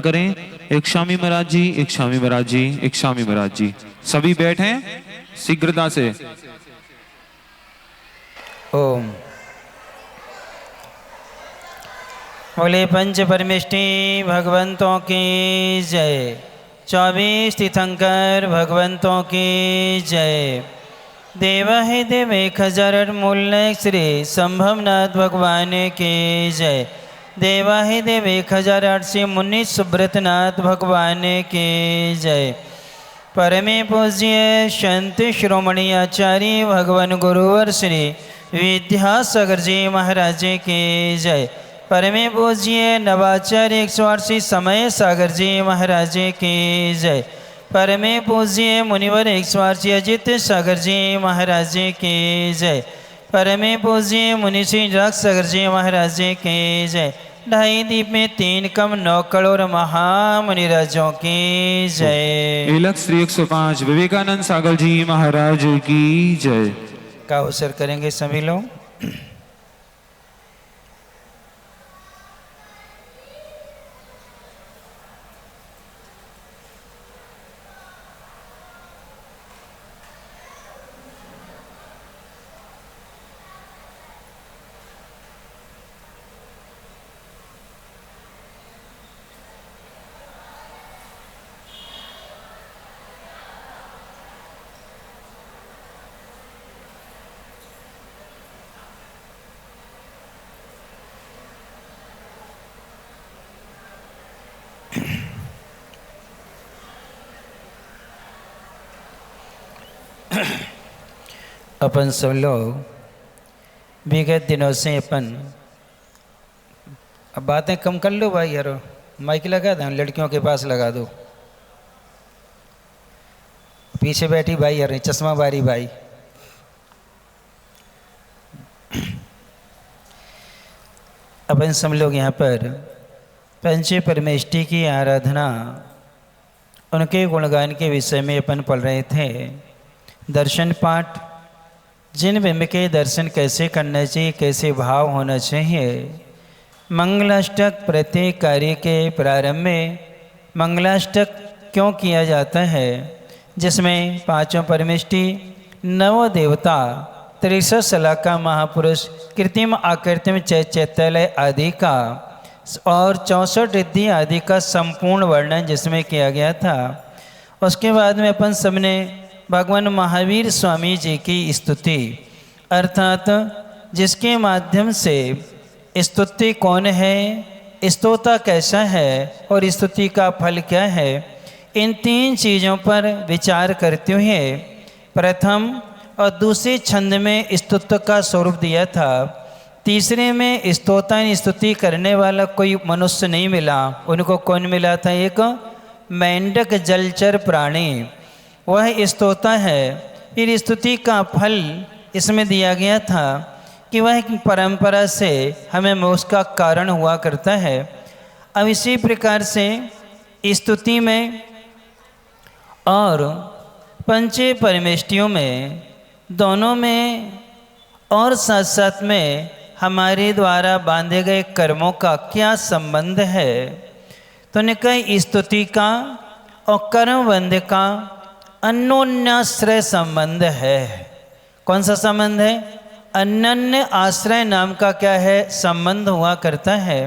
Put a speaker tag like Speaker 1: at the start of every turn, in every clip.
Speaker 1: करें। एक स्वामी महाराज जी, एक स्वामी महाराज जी, एक स्वामी महाराज जी, सभी बैठे शीघ्रता से।
Speaker 2: ओम बोले पंच परमेष्टि भगवंतों की जय। 24 तीर्थंकर भगवंतों की जय। देवा है देव 1000 मूल्य श्री संभवनाथ भगवान की जय। देवा है देव 1008 मुनि सुब्रतनाथ भगवान की जय। परमे पूज्य संत श्रोमणी आचार्य भगवान गुरुवर श्री विद्यासागर जी महाराज की जय। परमे पूज्य नवाचार्य 108 समय सागर जी महाराज की जय। परमे पूज्य मुनिवर 108 अजित सागर जी महाराज की जय। परमे पूज्य मुनि श्री सागर जी महाराज की जय। 2.5 दीप में 3 कम 9 करोड़ महामुनिराजों की जय।
Speaker 1: इलक श्री 105 विवेकानंद सागर जी महाराज की जय।
Speaker 2: का अवसर करेंगे सभी लोग। अपन सब लोग विगत दिनों से अपन अब बातें कम कर लो भाई यारो, माइक लगा दो, लड़कियों के पास लगा दो। पीछे बैठी भाई यार चश्मा बारी भाई। अपन सब लोग यहाँ पर पंच परमेष्टि की आराधना, उनके गुणगान के विषय में अपन पढ़ रहे थे। दर्शन पाठ, जिन बिंब के दर्शन कैसे करना चाहिए, कैसे भाव होना चाहिए। मंगलाष्टक प्रत्येक कार्य के प्रारंभ में मंगलाष्टक क्यों किया जाता है, जिसमें 5 परमेष्टि, 9 देवता, 63 सलाका महापुरुष, कृत्रिम आकृतिम चैत्यालय आदि का और 64 रिद्धि आदि का संपूर्ण वर्णन जिसमें किया गया था। उसके बाद में अपन सबने भगवान महावीर स्वामी जी की स्तुति, अर्थात जिसके माध्यम से स्तुति कौन है, स्तोता कैसा है और स्तुति का फल क्या है, इन 3 चीज़ों पर विचार करते हुए प्रथम और दूसरे छंद में स्तुत्व का स्वरूप दिया था। तीसरे में स्तोता स्तुति करने वाला कोई मनुष्य नहीं मिला। उनको कौन मिला था? एक मेंढक जलचर प्राणी, वह स्तोता है। फिर स्तुति का फल इसमें दिया गया था कि वह परंपरा से हमें मोक्ष का कारण हुआ करता है। अब इसी प्रकार से स्तुति में और पंच परमेष्टियों में, दोनों में और साथ साथ में हमारे द्वारा बांधे गए कर्मों का क्या संबंध है? तो ने कहा स्तुति का और कर्मबंध का अन्योन्याश्रय संबंध है। कौन सा संबंध है? अन्योन्य आश्रय नाम का क्या है? संबंध हुआ करता है।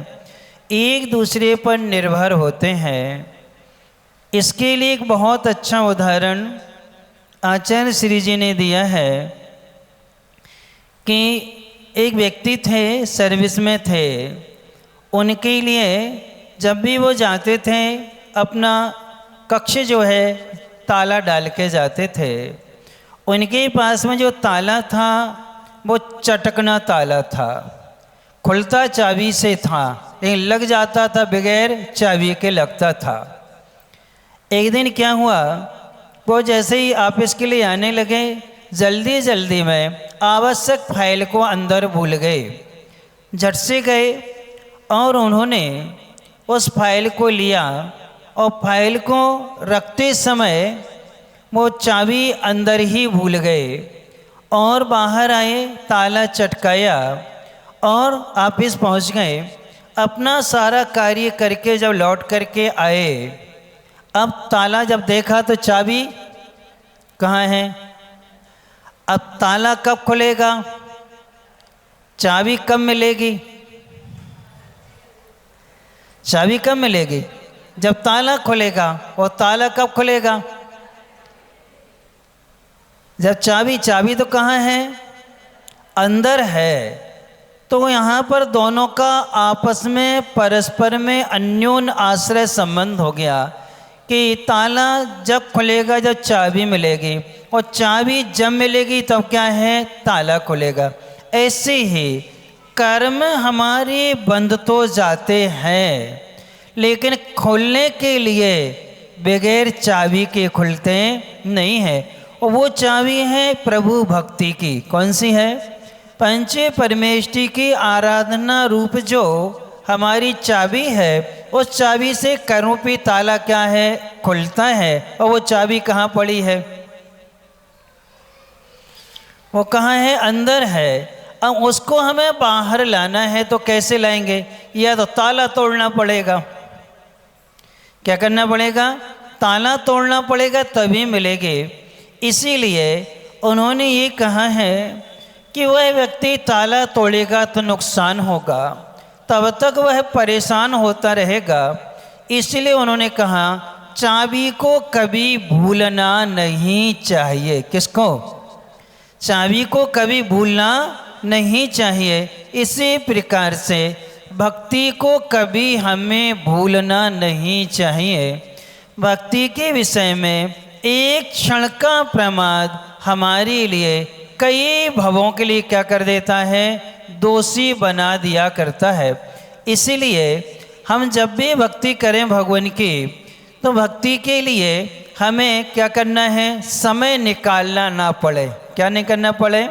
Speaker 2: एक दूसरे पर निर्भर होते हैं। इसके लिए एक बहुत अच्छा उदाहरण आचार्य श्री जी ने दिया है कि एक व्यक्ति थे, सर्विस में थे। उनके लिए जब भी वो जाते थे अपना कक्ष जो है ताला डाल के जाते थे। उनके पास में जो ताला था वो चटकना ताला था, खुलता चाबी से था, लेकिन लग जाता था बगैर चाबी के लगता था। एक दिन क्या हुआ, वो जैसे ही ऑफिस के लिए आने लगे, जल्दी जल्दी में आवश्यक फाइल को अंदर भूल गए। झट से गए और उन्होंने उस फाइल को लिया और फाइल को रखते समय वो चाबी अंदर ही भूल गए और बाहर आए, ताला चटकाया और ऑफिस पहुंच गए। अपना सारा कार्य करके जब लौट करके आए, अब ताला जब देखा तो चाबी कहाँ है। अब ताला कब खुलेगा, चाबी कब मिलेगी, चाबी कब मिलेगी, जब ताला खुलेगा। और ताला कब खुलेगा, जब चाबी तो कहाँ है, अंदर है। तो यहाँ पर दोनों का आपस में परस्पर में अन्योन आश्रय संबंध हो गया कि ताला जब खुलेगा जब चाबी मिलेगी, और चाबी जब मिलेगी तब क्या है, ताला खुलेगा। ऐसे ही कर्म हमारे बंद तो जाते हैं, लेकिन खोलने के लिए बगैर चाबी के खुलते नहीं है। और वो चाबी है प्रभु भक्ति की। कौन सी है, पंचे परमेष्टि की आराधना रूप जो हमारी चाबी है, उस चाबी से कर्मरूपी ताला क्या है, खुलता है। और वो चाबी कहाँ पड़ी है, वो कहाँ है, अंदर है। अब उसको हमें बाहर लाना है तो कैसे लाएंगे, या तो ताला तोड़ना पड़ेगा। क्या करना पड़ेगा, ताला तोड़ना पड़ेगा तभी मिलेगी। इसीलिए उन्होंने ये कहा है कि वह व्यक्ति ताला तोड़ेगा तो नुकसान होगा, तब तक वह परेशान होता रहेगा। इसलिए उन्होंने कहा चाबी को कभी भूलना नहीं चाहिए। किसको, चाबी को कभी भूलना नहीं चाहिए। इसी प्रकार से भक्ति को कभी हमें भूलना नहीं चाहिए। भक्ति के विषय में एक क्षण का प्रमाद हमारे लिए कई भवों के लिए क्या कर देता है, दोषी बना दिया करता है। इसीलिए हम जब भी भक्ति करें भगवान की, तो भक्ति के लिए हमें क्या करना है, समय निकालना ना पड़े। क्या नहीं करना पड़े,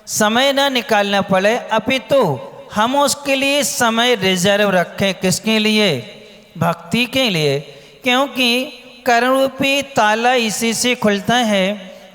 Speaker 2: समय ना निकालना पड़े, अपितु हम उसके लिए समय रिजर्व रखें। किसके लिए, भक्ति के लिए। क्योंकि कर्मरूपी ताला इसी से खुलता है।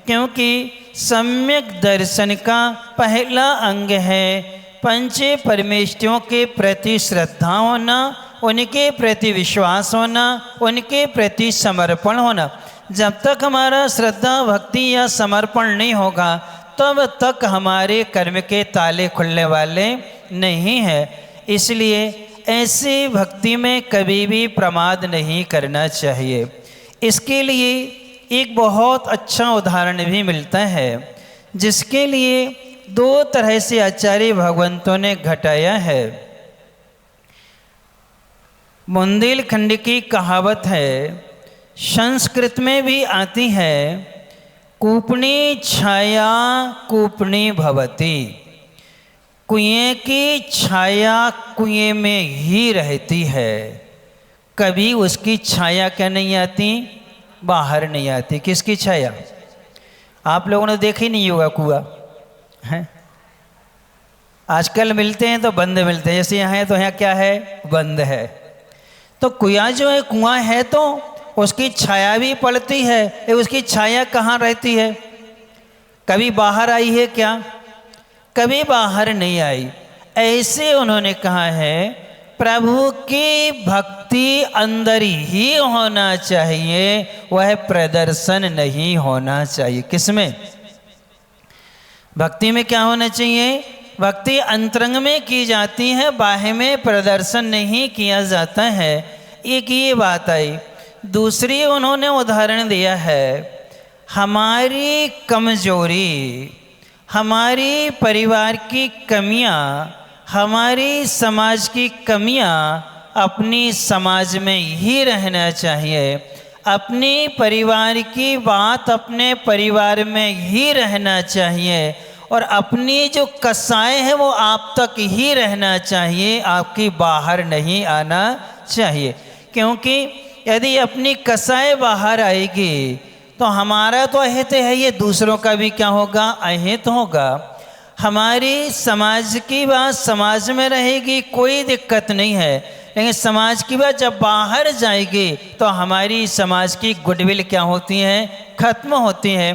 Speaker 2: क्योंकि सम्यक दर्शन का पहला अंग है पंचे परमेष्टियों के प्रति श्रद्धा होना, उनके प्रति विश्वास होना, उनके प्रति समर्पण होना। जब तक हमारा श्रद्धा भक्ति या समर्पण नहीं होगा तब तक हमारे कर्म के ताले खुलने वाले नहीं हैं। इसलिए ऐसी भक्ति में कभी भी प्रमाद नहीं करना चाहिए। इसके लिए एक बहुत अच्छा उदाहरण भी मिलता है, जिसके लिए दो तरह से आचार्य भगवंतों ने घटाया है। बुंदेलखंड की कहावत है, संस्कृत में भी आती है, कूपनी छाया कूपनी भवती। कुएं की छाया कुएं में ही रहती है, कभी उसकी छाया क्या नहीं आती, बाहर नहीं आती। किसकी छाया, आप लोगों ने देखा ही नहीं होगा कुआं है। आजकल मिलते हैं तो बंद मिलते हैं, जैसे यहाँ है तो यहाँ क्या है, बंद है। तो कुआं जो है, कुआं है तो उसकी छाया भी पड़ती है, उसकी छाया कहाँ रहती है, कभी बाहर आई है क्या, कभी बाहर नहीं आई। ऐसे उन्होंने कहा है प्रभु की भक्ति अंदर ही होना चाहिए, वह प्रदर्शन नहीं होना चाहिए। किसमें, भक्ति में क्या होना चाहिए, भक्ति अंतरंग में की जाती है, बाह्य में प्रदर्शन नहीं किया जाता है। एक ये बात आई। दूसरी उन्होंने उदाहरण दिया है, हमारी कमजोरी, हमारी परिवार की कमियां, हमारी समाज की कमियां अपनी समाज में ही रहना चाहिए, अपनी परिवार की बात अपने परिवार में ही रहना चाहिए, और अपनी जो कसाई है वो आप तक ही रहना चाहिए, आपकी बाहर नहीं आना चाहिए। क्योंकि यदि अपनी कसाई बाहर आएगी तो हमारा तो अहित है, ये दूसरों का भी क्या होगा, अहित होगा। हमारी समाज की बात समाज में रहेगी, कोई दिक्कत नहीं है, लेकिन समाज की बात जब बाहर जाएगी तो हमारी समाज की गुडविल क्या होती है, खत्म होती है।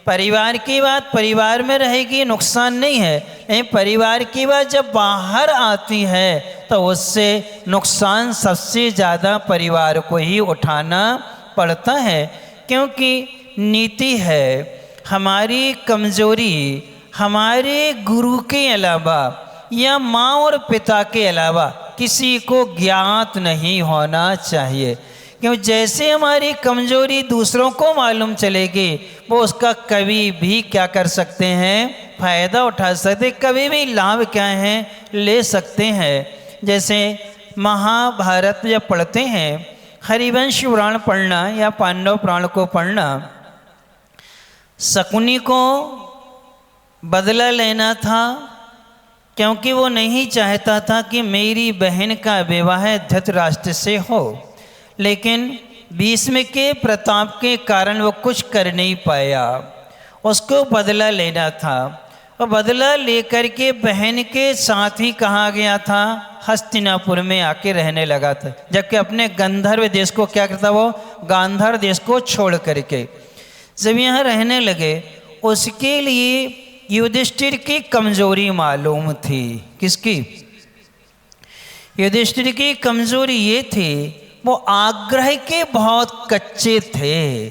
Speaker 2: परिवार की बात परिवार में रहेगी, नुकसान नहीं है, लेकिन परिवार की बात जब बाहर आती है तो तो उससे नुकसान सबसे ज़्यादा परिवार को ही उठाना पड़ता है। क्योंकि नीति है हमारी कमज़ोरी हमारे गुरु के अलावा या माँ और पिता के अलावा किसी को ज्ञात नहीं होना चाहिए। क्यों जैसे हमारी कमज़ोरी दूसरों को मालूम चलेगी वो उसका कभी भी क्या कर सकते हैं, फ़ायदा उठा सकते, कभी भी लाभ क्या है ले सकते हैं। जैसे महाभारत जब पढ़ते हैं, हरिवंश पुराण पढ़ना या पांडव पुराण को पढ़ना, शकुनी को बदला लेना था क्योंकि वो नहीं चाहता था कि मेरी बहन का विवाह धृतराष्ट्र से हो, लेकिन भीष्म के प्रताप के कारण वो कुछ कर नहीं पाया, उसको बदला लेना था। और बदला लेकर के बहन के साथ ही कहाँ गया था, हस्तिनापुर में आके रहने लगा था। जबकि अपने गंधर्व देश को क्या करता, वो गांधार देश को छोड़ करके जब यहाँ रहने लगे, उसके लिए युधिष्ठिर की कमजोरी मालूम थी। किसकी? युधिष्ठिर की कमजोरी ये थी वो आग्रह के बहुत कच्चे थे।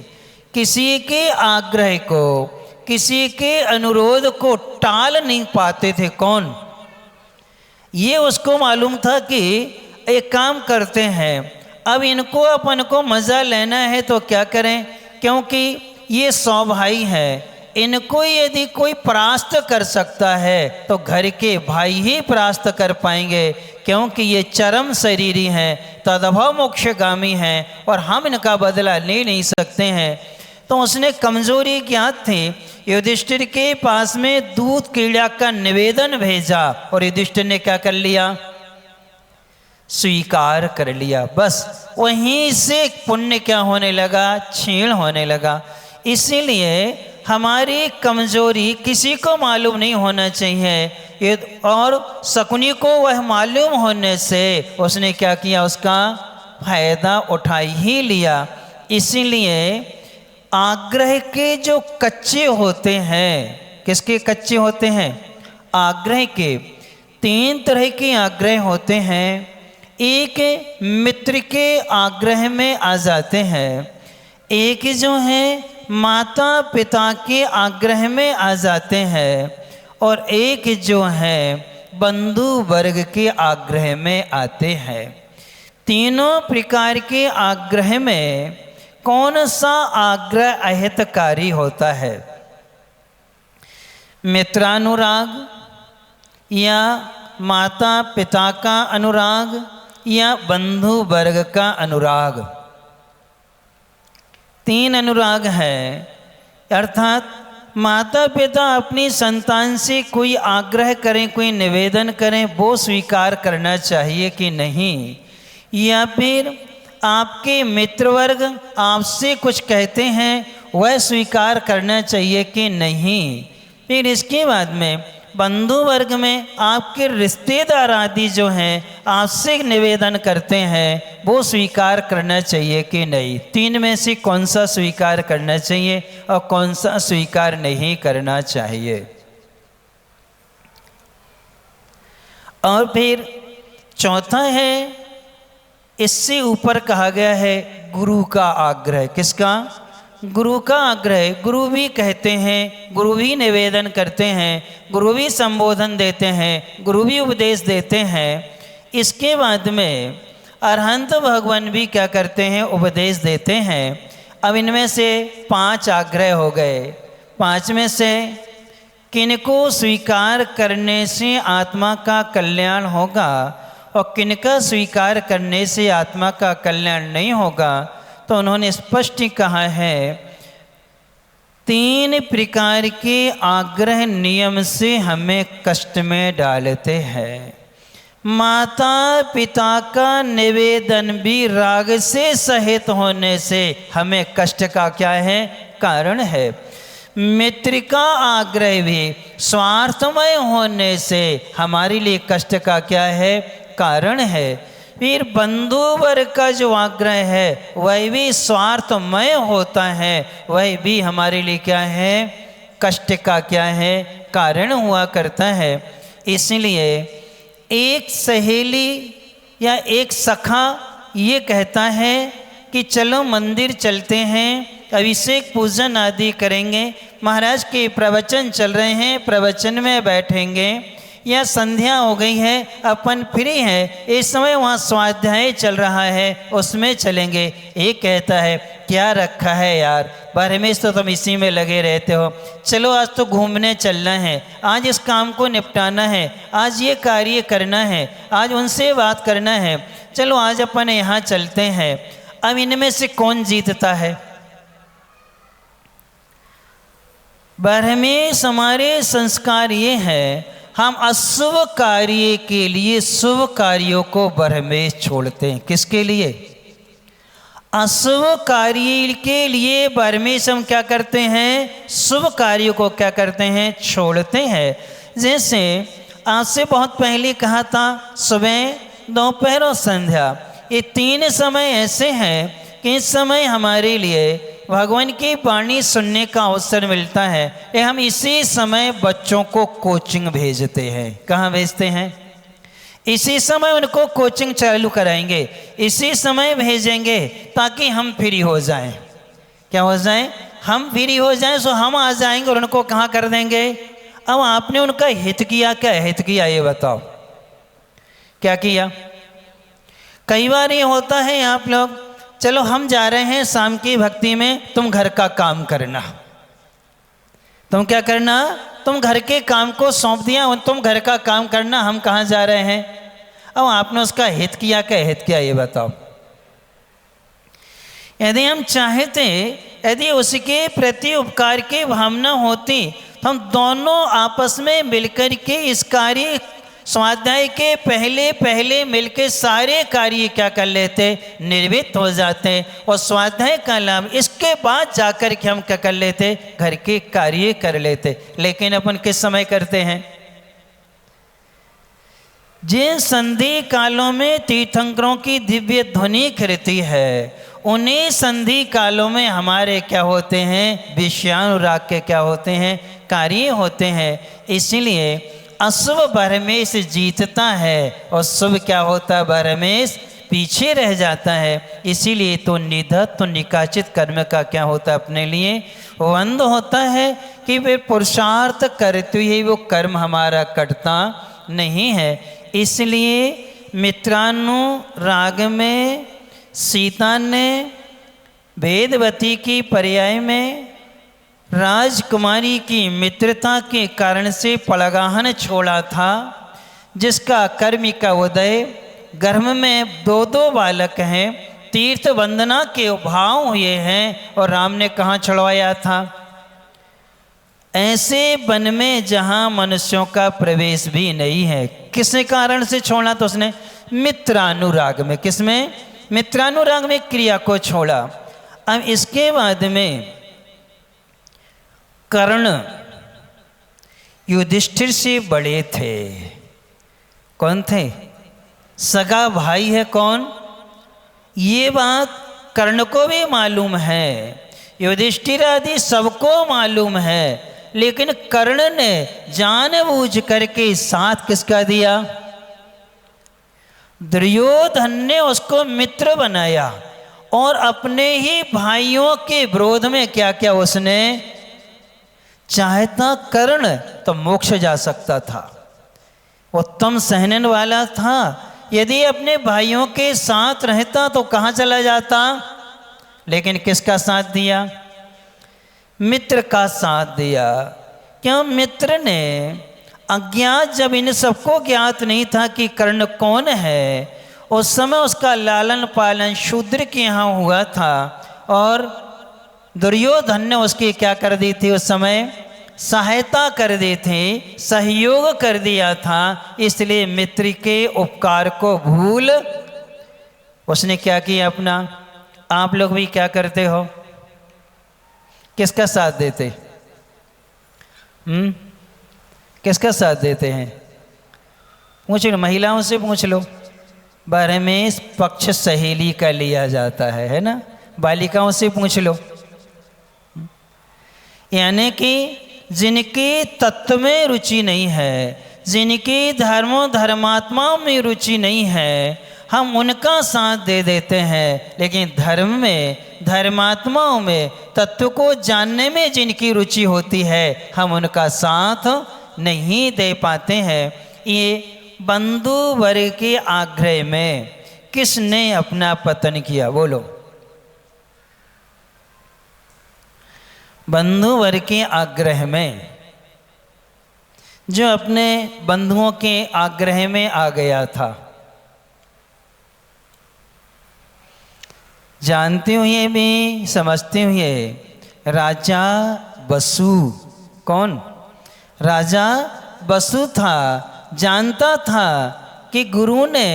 Speaker 2: किसी के आग्रह को, किसी के अनुरोध को टाल नहीं पाते थे। कौन? ये उसको मालूम था कि एक काम करते हैं, अब इनको अपन को मज़ा लेना है तो क्या करें, क्योंकि ये 100 भाई हैं, इनको यदि कोई परास्त कर सकता है तो घर के भाई ही परास्त कर पाएंगे, क्योंकि ये चरम शरीरी हैं, तदभव मोक्षगामी हैं और हम इनका बदला ले नहीं सकते हैं। तो उसने कमजोरी क्या थी, युधिष्ठिर के पास में दूध कीड़ा का निवेदन भेजा और युधिष्ठिर ने क्या कर लिया, स्वीकार कर लिया। बस वहीं से पुण्य क्या होने लगा, क्षीण होने लगा। इसीलिए हमारी कमजोरी किसी को मालूम नहीं होना चाहिए, और शकुनी को वह मालूम होने से उसने क्या किया, उसका फायदा उठा ही लिया। इसीलिए आग्रह के जो कच्चे होते हैं, किसके कच्चे होते हैं, आग्रह के 3 तरह के आग्रह होते हैं। एक मित्र के आग्रह में आ जाते हैं, एक जो है माता पिता के आग्रह में आ जाते हैं, और एक जो है बंधु वर्ग के आग्रह में आते हैं। तीनों प्रकार के आग्रह में कौन सा आग्रह अहितकारी होता है, मित्रानुराग या माता पिता का अनुराग या बंधु वर्ग का अनुराग? 3 अनुराग है। अर्थात माता पिता अपनी संतान से कोई आग्रह करें, कोई निवेदन करें, वो स्वीकार करना चाहिए कि नहीं, या फिर आपके मित्र वर्ग आपसे कुछ कहते हैं वह स्वीकार करना चाहिए कि नहीं। फिर इसके बाद में बंधु वर्ग में आपके रिश्तेदार आदि जो हैं आपसे निवेदन करते हैं वो स्वीकार करना चाहिए कि नहीं। 3 में से कौन सा स्वीकार करना चाहिए और कौन सा स्वीकार नहीं करना चाहिए? और फिर चौथा है, इससे ऊपर कहा गया है गुरु का आग्रह। किसका? गुरु का आग्रह। गुरु भी कहते हैं, गुरु भी निवेदन करते हैं, गुरु भी संबोधन देते हैं, गुरु भी उपदेश देते हैं। इसके बाद में अरहंत भगवान भी क्या करते हैं, उपदेश देते हैं। अब इनमें से 5 आग्रह हो गए। 5 में से किनको स्वीकार करने से आत्मा का कल्याण होगा और किनका स्वीकार करने से आत्मा का कल्याण नहीं होगा, तो उन्होंने स्पष्ट कहा है 3 प्रकार के आग्रह नियम से हमें कष्ट में डालते हैं। माता पिता का निवेदन भी राग से सहित होने से हमें कष्ट का क्या है, कारण है। मित्र का आग्रह भी स्वार्थमय होने से हमारे लिए कष्ट का क्या है, कारण है। फिर बंधु वर्ग का जो आग्रह है वह भी स्वार्थमय होता है, वह भी हमारे लिए क्या है, कष्ट का क्या है, कारण हुआ करता है। इसलिए एक सहेली या एक सखा ये कहता है कि चलो मंदिर चलते हैं, अभिषेक पूजन आदि करेंगे, महाराज के प्रवचन चल रहे हैं, प्रवचन में बैठेंगे, या संध्या हो गई है अपन फ्री हैं, इस समय वहाँ स्वाध्याय चल रहा है उसमें चलेंगे। एक कहता है क्या रखा है यार, बारहमेश तो तुम इसी में लगे रहते हो, चलो आज तो घूमने चलना है, आज इस काम को निपटाना है, आज ये कार्य करना है, आज उनसे बात करना है, चलो आज अपन यहाँ चलते हैं। अब इनमें से कौन जीतता है? बारहमेश हमारे संस्कार ये है, हम अशुभ कार्य के लिए शुभ कार्यों को बारहमेश छोड़ते हैं। किसके लिए? अशुभ कार्य के लिए बारहमेश हम क्या करते हैं? शुभ कार्यों को क्या करते हैं? छोड़ते हैं। जैसे आज से बहुत पहले कहा था, सुबह, दोपहर और संध्या, ये तीन समय ऐसे हैं कि इस समय हमारे लिए भगवान की वाणी सुनने का अवसर मिलता है। ये हम इसी समय बच्चों को कोचिंग भेजते हैं। कहाँ भेजते हैं? इसी समय उनको कोचिंग चालू कराएंगे, इसी समय भेजेंगे ताकि हम फ्री हो जाएं। क्या हो जाएं? हम फ्री हो जाएं, सो हम आ जाएंगे और उनको कहाँ कर देंगे। अब आपने उनका हित किया, क्या हित किया ये बताओ, क्या किया? कई बार ये होता है, आप लोग चलो हम जा रहे हैं शाम की भक्ति में, तुम घर का काम करना, तुम क्या करना, तुम घर के काम को सौंप दिया, तुम घर का काम करना, हम कहाँ जा रहे हैं। अब आपने उसका हित किया, क्या हित किया ये बताओ। यदि हम चाहते, यदि उसके प्रति उपकार की भावना होती तो हम दोनों आपस में मिलकर के इस कार्य स्वाध्याय के पहले पहले मिलकर सारे कार्य क्या कर लेते, निर्वित हो जाते, और स्वाध्याय का लाभ इसके बाद जाकर के हम क्या कर लेते, घर के कार्य कर लेते। लेकिन अपन किस समय करते हैं? जिन संधि कालों में तीर्थंकरों की दिव्य ध्वनि करती है, उन्हीं संधि कालों में हमारे क्या होते हैं, विषयानुराग के क्या होते हैं, कार्य होते हैं। इसलिए अशुभ बारहमेश जीतता है और शुभ क्या होता है, बारहमेश पीछे रह जाता है। इसीलिए तो निधत तो निकाचित कर्म का क्या होता है, अपने लिए बंद होता है कि वे पुरुषार्थ करते हुए वो कर्म हमारा कटता नहीं है। इसलिए मित्रानुराग में सीता ने वेदवती की पर्याय में राजकुमारी की मित्रता के कारण से पड़गाहन छोड़ा था, जिसका कर्म का उदय, गर्भ में दो दो बालक हैं, तीर्थ वंदना के भाव हुए हैं, और राम ने कहाँ छुड़वाया था? ऐसे वन में जहाँ मनुष्यों का प्रवेश भी नहीं है। किस कारण से छोड़ा? तो उसने मित्रानुराग में। किस में? मित्रानुराग में क्रिया को छोड़ा। अब इसके बाद में कर्ण युधिष्ठिर से बड़े थे। कौन थे? सगा भाई है। कौन? ये बात कर्ण को भी मालूम है, युधिष्ठिर आदि सबको मालूम है, लेकिन कर्ण ने जानबूझ करके साथ किसका दिया? दुर्योधन ने उसको मित्र बनाया, और अपने ही भाइयों के विरोध में क्या क्या उसने चाहता। कर्ण तो मोक्ष जा सकता था, उत्तम सहनन वाला था, यदि अपने भाइयों के साथ रहता तो कहाँ चला जाता। लेकिन किसका साथ दिया? मित्र का साथ दिया। क्यों? मित्र ने अज्ञात, जब इन सबको ज्ञात नहीं था कि कर्ण कौन है, उस समय उसका लालन पालन शूद्र के यहाँ हुआ था, और दुर्योधन ने उसकी क्या कर दी थी? उस समय सहायता कर दी थी, सहयोग कर दिया था। इसलिए मित्र के उपकार को भूल उसने क्या किया अपना। आप लोग भी क्या करते हो? किसका साथ देते? किसका साथ देते हैं? पूछ लो, महिलाओं से पूछ लो। बारहमेश पक्ष सहेली का लिया जाता है ना? बालिकाओं से पूछ लो। यानी कि जिनकी तत्व में रुचि नहीं है, जिनकी धर्मात्माओं में रुचि नहीं है हम उनका साथ दे देते हैं, लेकिन धर्म में धर्मात्माओं में तत्व को जानने में जिनकी रुचि होती है हम उनका साथ नहीं दे पाते हैं। ये बंधु वर्ग के आग्रह में किसने अपना पतन किया? बोलो। बंधु वर्ग के आग्रह में, जो अपने बंधुओं के आग्रह में आ गया था। जानते हुए भी समझते हुए राजा बसु, कौन? राजा बसु था, जानता था कि गुरु ने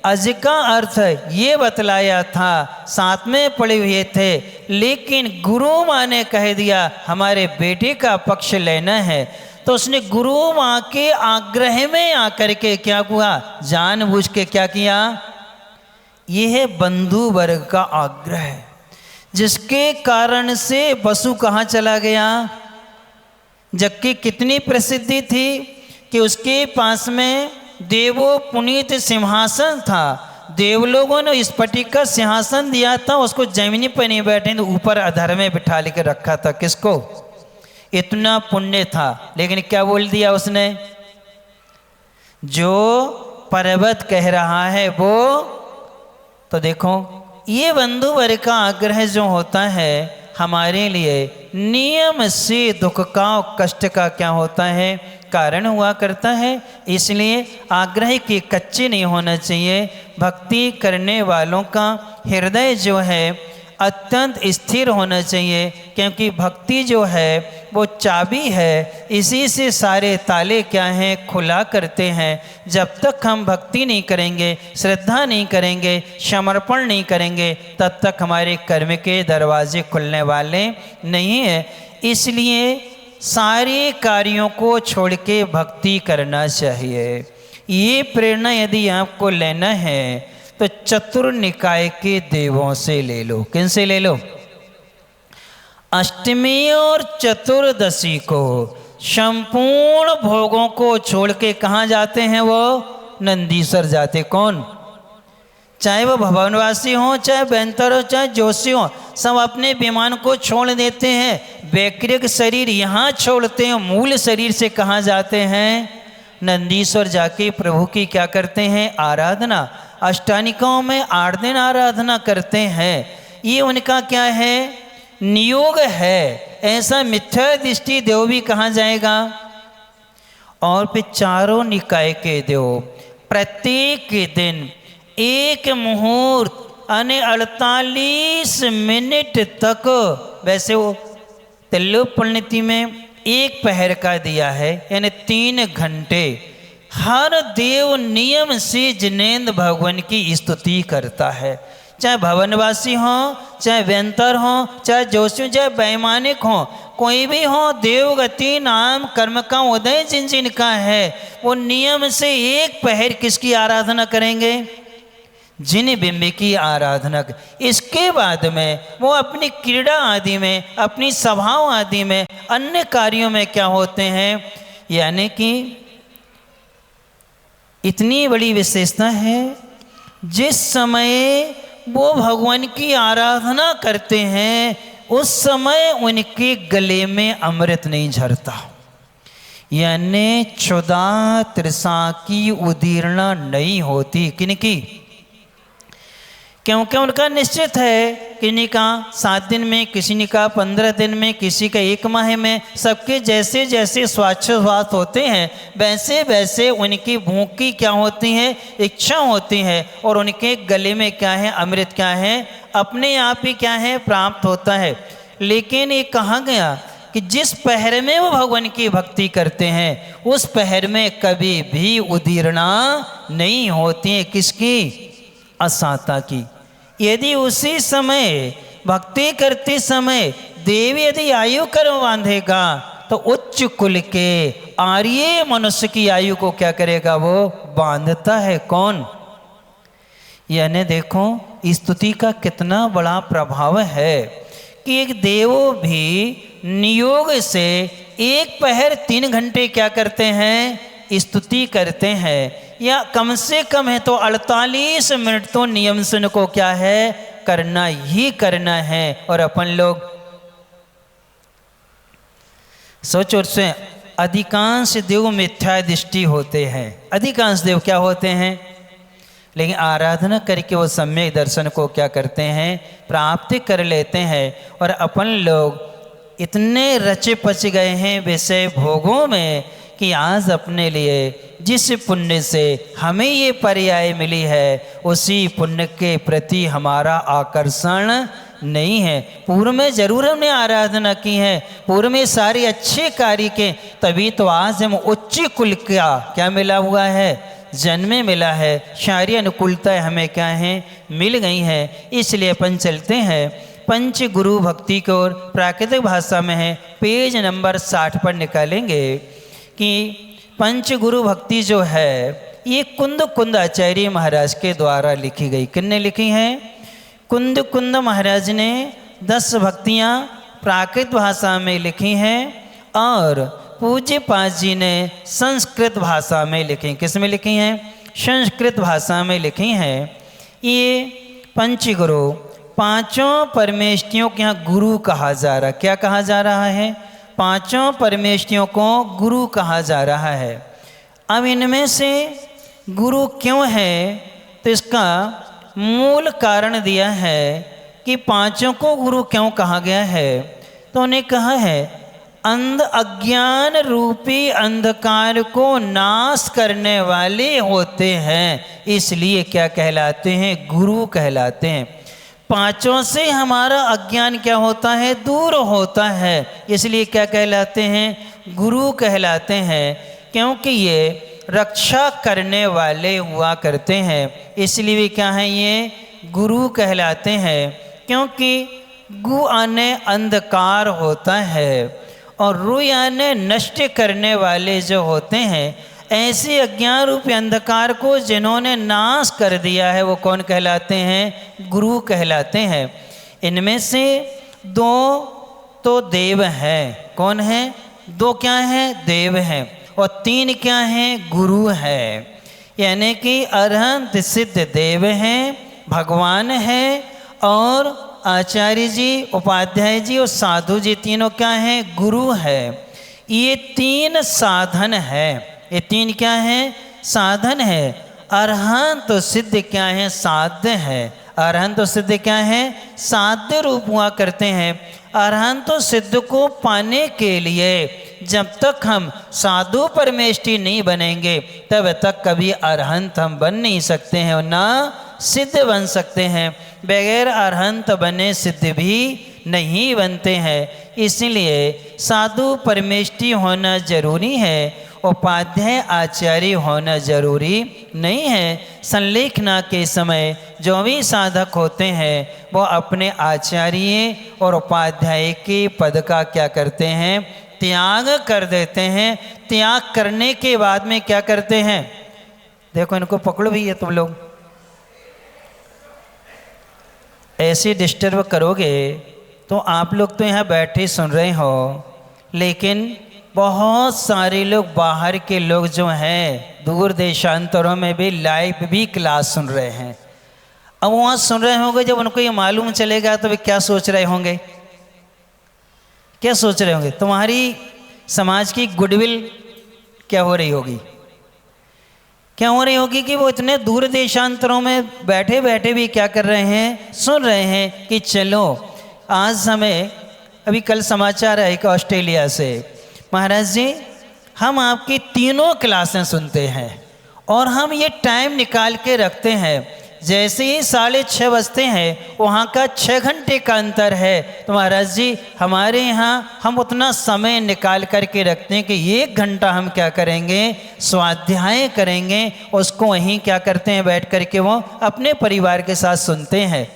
Speaker 2: अज का अर्थ ये बतलाया था, साथ में पड़े हुए थे, लेकिन गुरु माँ ने कह दिया हमारे बेटे का पक्ष लेना है, तो उसने गुरु माँ के आग्रह में आकर के क्या हुआ? जानबूझ के क्या किया? यह है बंधु वर्ग का आग्रह, जिसके कारण से बसु कहाँ चला गया? जबकि कितनी प्रसिद्धि थी कि उसके पास में देवो पुनीत सिंहासन था, देव लोगों ने स्फटिक का सिंहासन दिया था, उसको जमीनी पर नहीं बैठे तो ऊपर अधर में बिठा के रखा था। किसको? इतना पुण्य था, लेकिन क्या बोल दिया उसने? जो पर्वत कह रहा है वो। तो देखो ये बंधु वर्ग का आग्रह जो होता है हमारे लिए नियम से दुख का और कष्ट का क्या होता है? कारण हुआ करता है। इसलिए आग्रह के कच्चे नहीं होना चाहिए। भक्ति करने वालों का हृदय जो है अत्यंत स्थिर होना चाहिए, क्योंकि भक्ति जो है वो चाबी है, इसी से सारे ताले क्या हैं? खुला करते हैं। जब तक हम भक्ति नहीं करेंगे, श्रद्धा नहीं करेंगे, समर्पण नहीं करेंगे, तब तक हमारे कर्म के दरवाजे खुलने वाले नहीं हैं। इसलिए सारे कार्यों को छोड़ के भक्ति करना चाहिए। ये प्रेरणा यदि आपको लेना है तो चतुर निकाय के देवों से ले लो। किन से ले लो? अष्टमी और चतुर्दशी को संपूर्ण भोगों को छोड़ के कहाँ जाते हैं? वो नंदीसर जाते। कौन? चाहे वो भवनवासी हो, चाहे बेंतर हो, चाहे जोशी हो, सब अपने विमान को छोड़ देते हैं। वैकृक शरीर यहाँ छोड़ते हैं, मूल शरीर से कहाँ जाते हैं? नंदीश्वर जाके प्रभु की क्या करते हैं? आराधना। अष्टानिकाओं में 8 दिन आराधना करते हैं। ये उनका क्या है? नियोग है। ऐसा मिथ्या दृष्टि देव भी कहाँ जाएगा? और फिर चारों निकाय के देव प्रत्येक दिन एक मुहूर्त यानी 48 मिनट तक, वैसे वो तिल्लो पुण्यति में 1 पहर का दिया है, यानी 3 घंटे हर देव नियम से जिनेन्द्र भगवान की स्तुति करता है। चाहे भवनवासी हो, चाहे व्यंतर हो, चाहे जोशी, चाहे वैमानिक हो, कोई भी हो, देवगति नाम कर्म का उदय जिन जिन का है वो नियम से 1 पहर किसकी आराधना करेंगे? जिन बिंब की आराधना। इसके बाद में वो अपनी क्रीड़ा आदि में, अपनी सभाओं आदि में, अन्य कार्यों में क्या होते हैं? यानी कि इतनी बड़ी विशेषता है, जिस समय वो भगवान की आराधना करते हैं उस समय उनके गले में अमृत नहीं झरता, यानी क्षुधा तृषा की उदीर्णा नहीं होती। किनकी? क्योंकि उनका निश्चित है, किन्हीं का 7 दिन में, किसी ने का 15 दिन में, किसी का 1 माह में। सबके जैसे जैसे स्वास्थ्य होते हैं वैसे वैसे उनकी भूख की क्या होती है? इच्छा होती है। और उनके गले में क्या है? अमृत क्या है? अपने आप ही क्या है? प्राप्त होता है। लेकिन ये कहा गया कि जिस पहर में वो भगवान की भक्ति करते हैं उस पहर में कभी भी उदीर्णा नहीं होती है। किसकी? असाता की। यदि उसी समय भक्ति करते समय देव यदि आयु कर्म बांधेगा तो उच्च कुल के आर्य मनुष्य की आयु को क्या करेगा? वो बांधता है। कौन? यानी देखो स्तुति का कितना बड़ा प्रभाव है कि एक देव भी नियोग से 1 पहर 3 घंटे क्या करते हैं? स्तुति करते हैं, या कम से कम है तो 48 मिनट तो नियम से उनको क्या है, करना ही करना है। और अपन लोग सोच, और से अधिकांश देव मिथ्या दृष्टि होते हैं, अधिकांश देव क्या होते हैं, लेकिन आराधना करके वो सम्यक दर्शन को क्या करते हैं, प्राप्त कर लेते हैं। और अपन लोग इतने रचे पच गए हैं विषय भोगों में कि आज अपने लिए जिस पुण्य से हमें ये पर्याय मिली है उसी पुण्य के प्रति हमारा आकर्षण नहीं है। पूर्व में जरूर हमने आराधना की है, पूर्व में सारे अच्छे कार्य के, तभी तो आज हम उच्च कुल का क्या मिला हुआ है, जन्मे मिला है, सारी अनुकूलता हमें क्या है, मिल गई है। इसलिए अपन चलते हैं पंच गुरु भक्ति को, और प्राकृतिक भाषा में है, पेज नंबर 60 पर निकालेंगे कि पंच गुरु भक्ति जो है ये कुंद आचार्य महाराज के द्वारा लिखी गई। किसने लिखी हैं, कुंद महाराज ने 10 भक्तियाँ प्राकृत भाषा में लिखी हैं और पूज्य पाद जी ने संस्कृत भाषा में लिखी। किस में लिखी हैं, संस्कृत भाषा में लिखी हैं। ये पंचगुरु पांचों परमेष्टियों के यहाँ गुरु कहा जा रहा, क्या कहा जा रहा है, पांचों परमेष्टियों को गुरु कहा जा रहा है। अब इनमें से गुरु क्यों है, तो इसका मूल कारण दिया है कि पांचों को गुरु क्यों कहा गया है। तो उन्हें कहा है अज्ञान रूपी अंधकार को नाश करने वाले होते हैं, इसलिए क्या कहलाते हैं, गुरु कहलाते हैं। पांचों से हमारा अज्ञान क्या होता है, दूर होता है, इसलिए क्या कहलाते हैं, गुरु कहलाते हैं। क्योंकि ये रक्षा करने वाले हुआ करते हैं, इसलिए भी क्या है, ये गुरु कहलाते हैं। क्योंकि गु आने अंधकार होता है और रु यानी नष्ट करने वाले जो होते हैं, ऐसे अज्ञान रूपी अंधकार को जिन्होंने नाश कर दिया है वो कौन कहलाते हैं, गुरु कहलाते हैं। इनमें से 2 तो देव हैं, कौन है, 2 क्या हैं, देव हैं, और 3 क्या हैं, गुरु है। यानी कि अरहंत सिद्ध देव हैं, भगवान है, और आचार्य जी, उपाध्याय जी और साधु जी, तीनों क्या हैं, गुरु है। ये 3 साधन है, ये 3 क्या है, साधन है। अरहंत तो सिद्ध क्या है, साध्य है। अरहंत तो सिद्ध क्या है, साध्य रूप हुआ करते हैं। अरहंत तो सिद्ध को पाने के लिए जब तक हम साधु परमेष्टि नहीं बनेंगे तब तक कभी अरहंत हम बन नहीं सकते हैं और ना सिद्ध बन सकते हैं। बगैर अरहंत बने सिद्ध भी नहीं बनते हैं। इसलिए साधु परमेष्टि होना जरूरी है, उपाध्याय आचार्य होना जरूरी नहीं है। संलेखना के समय जो भी साधक होते हैं वो अपने आचार्य और उपाध्याय के पद का क्या करते हैं, त्याग कर देते हैं। त्याग करने के बाद में क्या करते हैं, देखो इनको पकड़ो भी है तुम लोग, ऐसे डिस्टर्ब करोगे तो आप लोग तो यहाँ बैठे सुन रहे हो, लेकिन बहुत सारे लोग बाहर के लोग जो हैं दूर देशांतरों में भी लाइव भी क्लास सुन रहे हैं। अब वहाँ सुन रहे होंगे, जब उनको ये मालूम चलेगा तो वे क्या सोच रहे होंगे, क्या सोच रहे होंगे, तुम्हारी समाज की गुडविल क्या हो रही होगी, क्या हो रही होगी कि वो इतने दूर देशांतरों में बैठे बैठे भी क्या कर रहे हैं, सुन रहे हैं कि चलो आज हमें, अभी कल समाचार है एक ऑस्ट्रेलिया से, महाराज जी हम आपकी 3 क्लासें सुनते हैं और हम ये टाइम निकाल के रखते हैं, जैसे ही 6:30 बजते हैं वहाँ का 6 घंटे का अंतर है, तो महाराज जी हमारे यहाँ हम उतना समय निकाल करके रखते हैं कि 1 घंटा हम क्या करेंगे, स्वाध्याय करेंगे, उसको वहीं क्या करते हैं बैठ करके वो अपने परिवार के साथ सुनते हैं।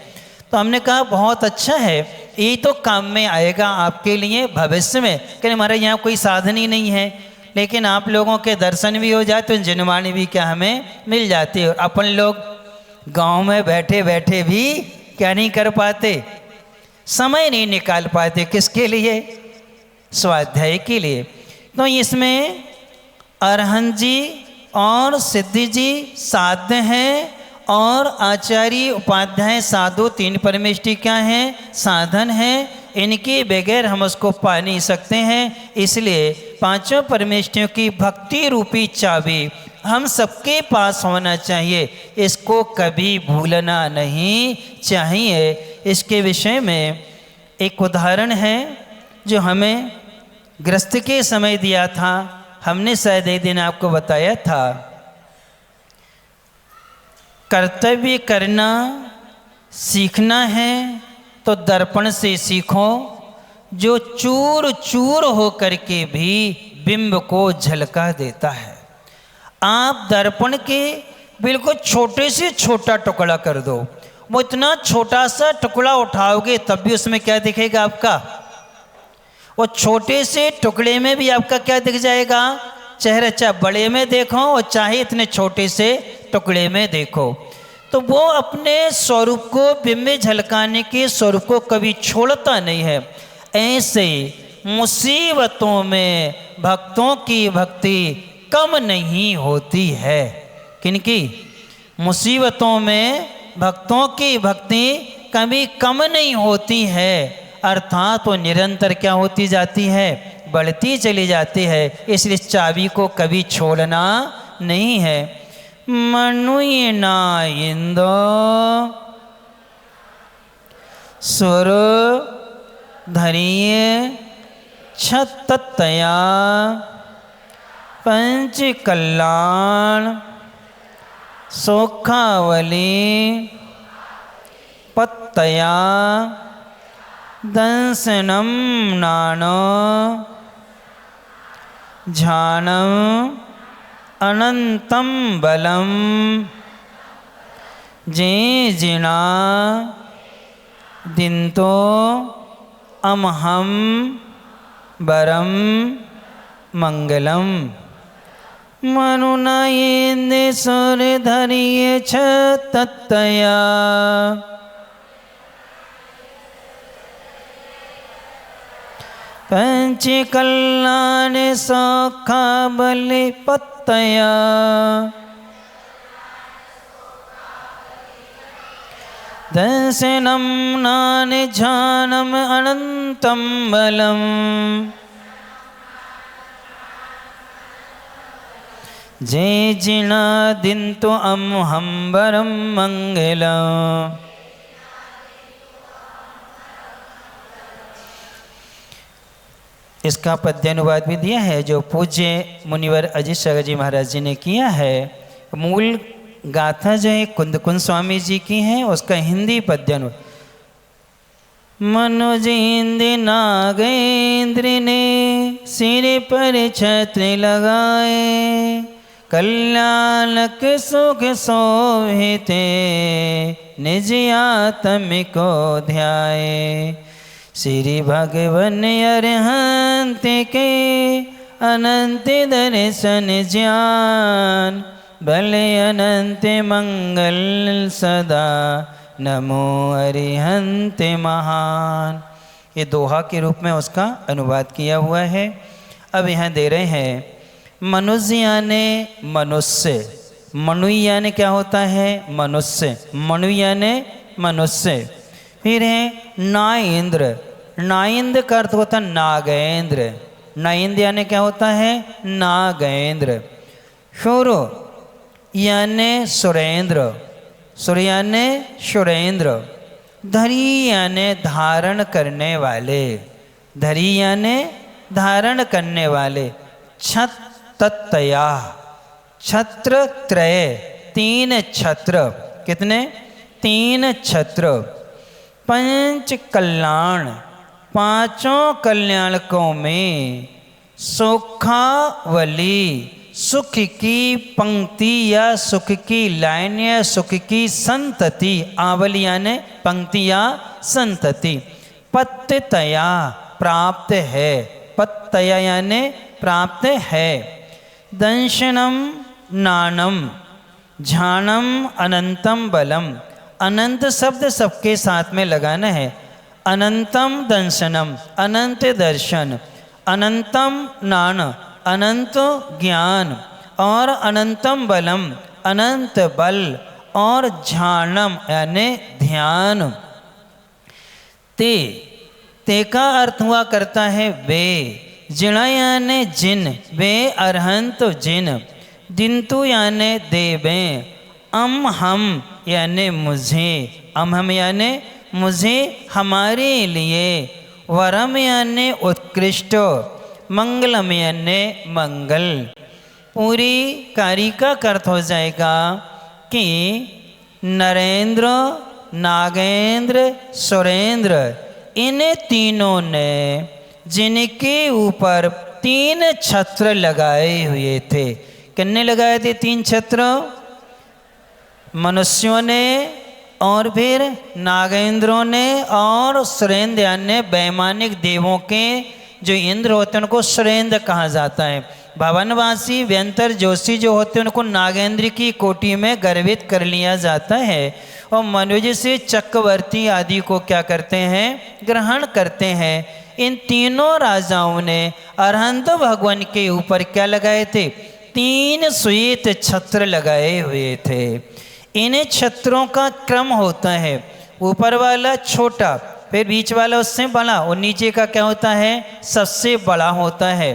Speaker 2: तो हमने कहा बहुत अच्छा है, ये तो काम में आएगा आपके लिए भविष्य में, कि हमारे यहाँ कोई साधन ही नहीं है, लेकिन आप लोगों के दर्शन भी हो जाए तो जिनवाणी भी क्या हमें मिल जाती है। अपन लोग गांव में बैठे बैठे भी क्या नहीं कर पाते, समय नहीं निकाल पाते, किसके लिए, स्वाध्याय के लिए। तो इसमें अरहंत जी और सिद्धि जी साध्य हैं और आचार्य उपाध्याय साधु तीन परमेष्टि क्या हैं? साधन हैं। इनके बगैर हम उसको पा नहीं सकते हैं। इसलिए पांचों परमेष्टियों की भक्ति रूपी चाबी हम सबके पास होना चाहिए। इसको कभी भूलना नहीं चाहिए। इसके विषय में एक उदाहरण है जो हमें गृहस्थ के समय दिया था। हमने शायद एक दिन आपको बताया था, कर्तव्य करना सीखना है तो दर्पण से सीखो, जो चूर चूर हो करके भी बिंब को झलका देता है। आप दर्पण के बिल्कुल छोटे से छोटा टुकड़ा कर दो, वो इतना छोटा सा टुकड़ा उठाओगे तब भी उसमें क्या दिखेगा आपका? वो छोटे से टुकड़े में भी आपका क्या दिख जाएगा? चेहरा। चाहे बड़े में देखो और चाहे इतने छोटे से टुकड़े में देखो, तो वो अपने स्वरूप को बिंब में झलकाने के स्वरूप को कभी छोड़ता नहीं है। ऐसे मुसीबतों में भक्तों की भक्ति कम नहीं होती है। किनकी? मुसीबतों में भक्तों की भक्ति कभी कम नहीं होती है, अर्थात वो निरंतर क्या होती जाती है? बढ़ती चली जाती है। इसलिए चाबी को कभी छोड़ना नहीं है। मनुय नाइंदो सुर धरिये छततया पंच कल्याण सोखावली पत्तया दंसनम नानो झानम अनंतम बलम जे जिना दिंतो अमहम बरम मंगलम। मनुनायेंदे सुर धरिये छततया पंच कल्याण सौखा बलि पत्तया दंसनम नान झानम अनंतम बलम जे जिना दिंतो अमहंबरम मंगलम। इसका पद्यानुवाद भी दिया है जो पूज्य मुनिवर अजित सागर जी महाराज जी ने किया है। मूल गाथा जो है कुंद कुंद स्वामी जी की है, उसका हिंदी पद्यानुवाद। मनोजेंद्र नागेंद्र ने सिर पर छत्र लगाए, कल्याणक सुख शोभिते निज आत्म को ध्याए। श्री भगवन अरहंत के अनंत दर्शन ज्ञान, भले अनंत मंगल सदा नमो अरिहंत महान। ये दोहा के रूप में उसका अनुवाद किया हुआ है। अब यहाँ दे रहे हैं मनुष्य यानी मनुष्य। मनु यानी क्या होता है? मनुष्य। मनु यानी मनुष्य। फिर है नाइंद्र। नाइंद्र का अर्थ होता है नागेंद्र। नाइंद्र यानी क्या होता है? नागेंद्र। शुर यानी सुरेंद्र। सुर यानी सुरेंद्र। धरी यानी धारण करने वाले। धरी यानी धारण करने वाले। छततया छत्र त्रय, तीन छत्र। कितने? तीन छत्र। पंच कल्याण, पांचों कल्याणकों में। सोखावली, सुख की पंक्ति या सुख की लाइन या सुख की संतति। आवली यानी पंक्ति या संतति। पत्तया प्राप्त है। पत्तया यानी प्राप्त है। दंशनम नानम झानम अनंतम बलम। अनंत शब्द सबके साथ में लगाना है। अनंतम दंशनम, अनंत दर्शन। अनंतम नान, अनंत ज्ञान और अनंतम बलम, अनंत बल और झानम यानी ध्यान। ते का अर्थ हुआ करता है वे, जिणा यानी जिन, वे अरहंत जिन, दिंतु यानी देवे, हम यानी मुझे, हम यानी मुझे, हमारे लिए, वरम यानी उत्कृष्ट, मंगलम यानी मंगल। पूरी कारिका का अर्थ हो जाएगा कि नरेंद्र, नागेंद्र, सुरेंद्र, इन तीनों ने जिनके ऊपर 3 छत्र लगाए हुए थे। किसने लगाए थे 3 छत्र? मनुष्यों ने और फिर नागेंद्रों ने और सुरेंद्र यानी वैमानिक देवों के जो इंद्र होते हैं उनको सुरेंद्र कहा जाता है। भवनवासी व्यंतर जोशी जो होते हैं उनको नागेंद्र की कोटि में गर्वित कर लिया जाता है। और मनुज से चक्रवर्ती आदि को क्या करते हैं? ग्रहण करते हैं। इन तीनों राजाओं ने अरहंत भगवान के ऊपर क्या लगाए थे? 3 श्वेत छत्र लगाए हुए थे। इन छत्रों का क्रम होता है, ऊपर वाला छोटा, फिर बीच वाला उससे बड़ा और नीचे का क्या होता है? सबसे बड़ा होता है।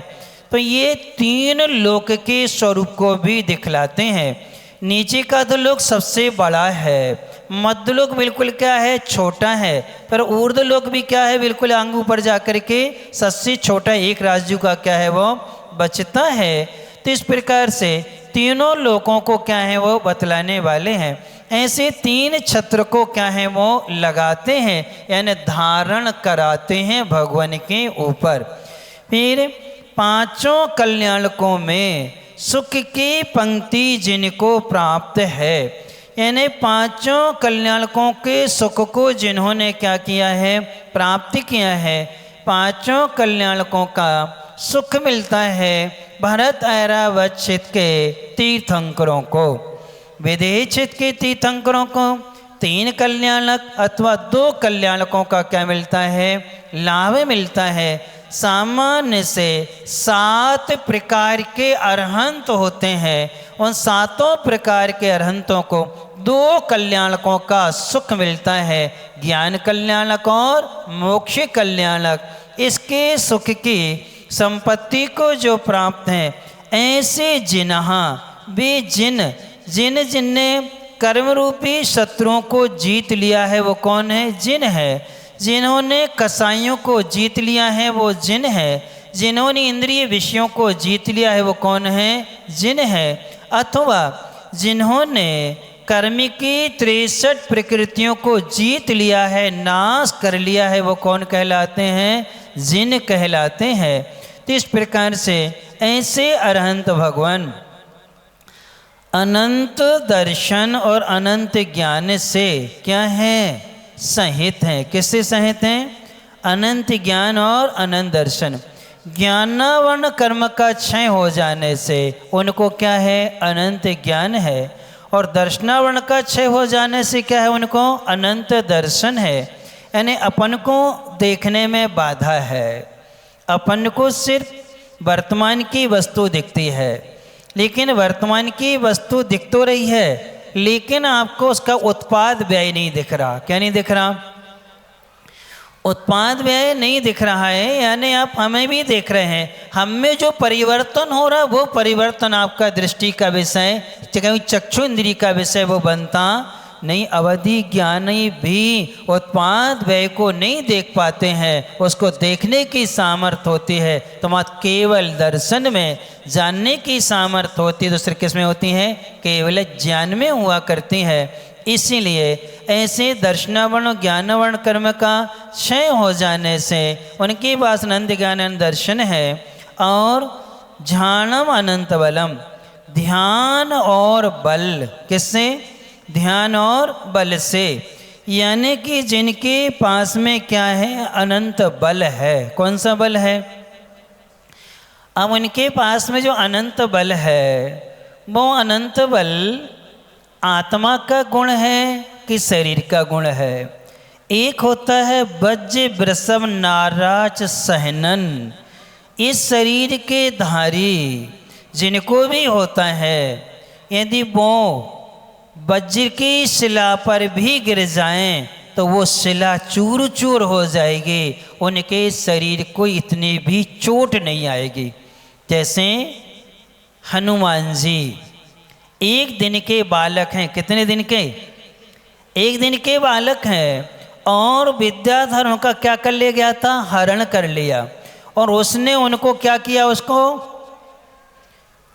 Speaker 2: तो ये 3 लोक के स्वरूप को भी दिखलाते हैं। नीचे का तो लोक सबसे बड़ा है, मध्य लोक बिल्कुल क्या है? छोटा है। पर ऊर्ध्व लोक भी क्या है? बिल्कुल आंग ऊपर जाकर के सबसे छोटा एक राजू का क्या है? वो बचता है। तो इस प्रकार से तीनों लोकों को क्या है? वो बतलाने वाले हैं। ऐसे 3 छत्र को क्या है? वो लगाते हैं, यानी धारण कराते हैं भगवान के ऊपर। फिर 5 कल्याणकों में सुख की पंक्ति जिनको प्राप्त है, यानी 5 कल्याणकों के सुख को जिन्होंने क्या किया है? प्राप्त किया है। 5 कल्याणकों का सुख मिलता है भरत ऐरावत क्षेत्र के तीर्थंकरों को। विदेह क्षेत्र के तीर्थंकरों को 3 कल्याणक अथवा 2 कल्याणकों का क्या मिलता है? लाभ मिलता है। सामान्य से 7 प्रकार के अरहंत होते हैं। उन 7 प्रकार के अरहंतों को 2 कल्याणकों का सुख मिलता है, ज्ञान कल्याणक और मोक्ष कल्याणक। इसके सुख की संपत्ति को जो प्राप्त है, ऐसे जिन्हा वे जिनने कर्म रूपी शत्रुओं को जीत लिया है वो कौन है? जिन है। जिन्होंने कसाइयों को जीत लिया है वो जिन है। जिन्होंने इंद्रिय विषयों को जीत लिया है वो कौन है? जिन है। अथवा जिन्होंने कर्म की 63 प्रकृतियों को जीत लिया है, नाश कर लिया है, वो कौन कहलाते हैं? जिन कहलाते हैं। तो इस प्रकार से ऐसे अरहंत भगवान अनंत दर्शन और अनंत ज्ञान से क्या है? सहित हैं। किससे सहित हैं? अनंत ज्ञान और अनंत दर्शन। ज्ञानावर्ण कर्म का क्षय हो जाने से उनको क्या है? अनंत ज्ञान है। और दर्शनावर्ण का क्षय हो जाने से क्या है? उनको अनंत दर्शन है। यानी अपन को देखने में बाधा है। अपन को सिर्फ वर्तमान की वस्तु दिखती है, लेकिन वर्तमान की वस्तु दिख तो रही है, लेकिन आपको उसका उत्पाद व्यय नहीं दिख रहा। क्या नहीं दिख रहा? उत्पाद व्यय नहीं दिख रहा है। यानी आप हमें भी देख रहे हैं, हम में जो परिवर्तन हो रहा है वो परिवर्तन आपका दृष्टि का विषय, चक्षु इंद्रिय का विषय वो बनता नहीं। अवधि ज्ञानी भी उत्पाद व्यय को नहीं देख पाते हैं, उसको देखने की सामर्थ्य होती है। तो मत केवल दर्शन में जानने की सामर्थ्य होती है, दूसरे किस में होती है? केवल ज्ञान में हुआ करती है। इसीलिए ऐसे दर्शनावर्ण ज्ञानवर्ण कर्म का क्षय हो जाने से उनके पास अनंत ज्ञान अनंत दर्शन है। और ध्यानम अनंत बलम, ध्यान और बल। किससे? ध्यान और बल से। यानी कि जिनके पास में क्या है? अनंत बल है। कौन सा बल है? अब उनके पास में जो अनंत बल है वो अनंत बल आत्मा का गुण है कि शरीर का गुण है? एक होता है वज्र वृषभ नाराज सहनन, इस शरीर के धारी जिनको भी होता है, यदि वो वज्र की शिला पर भी गिर जाएं तो वो शिला चूर चूर हो जाएगी, उनके शरीर को इतनी भी चोट नहीं आएगी। जैसे हनुमान जी एक दिन के बालक हैं। कितने दिन के? एक दिन के बालक हैं, और विद्याधर उनका क्या कर ले गया था? हरण कर लिया, और उसने उनको क्या किया? उसको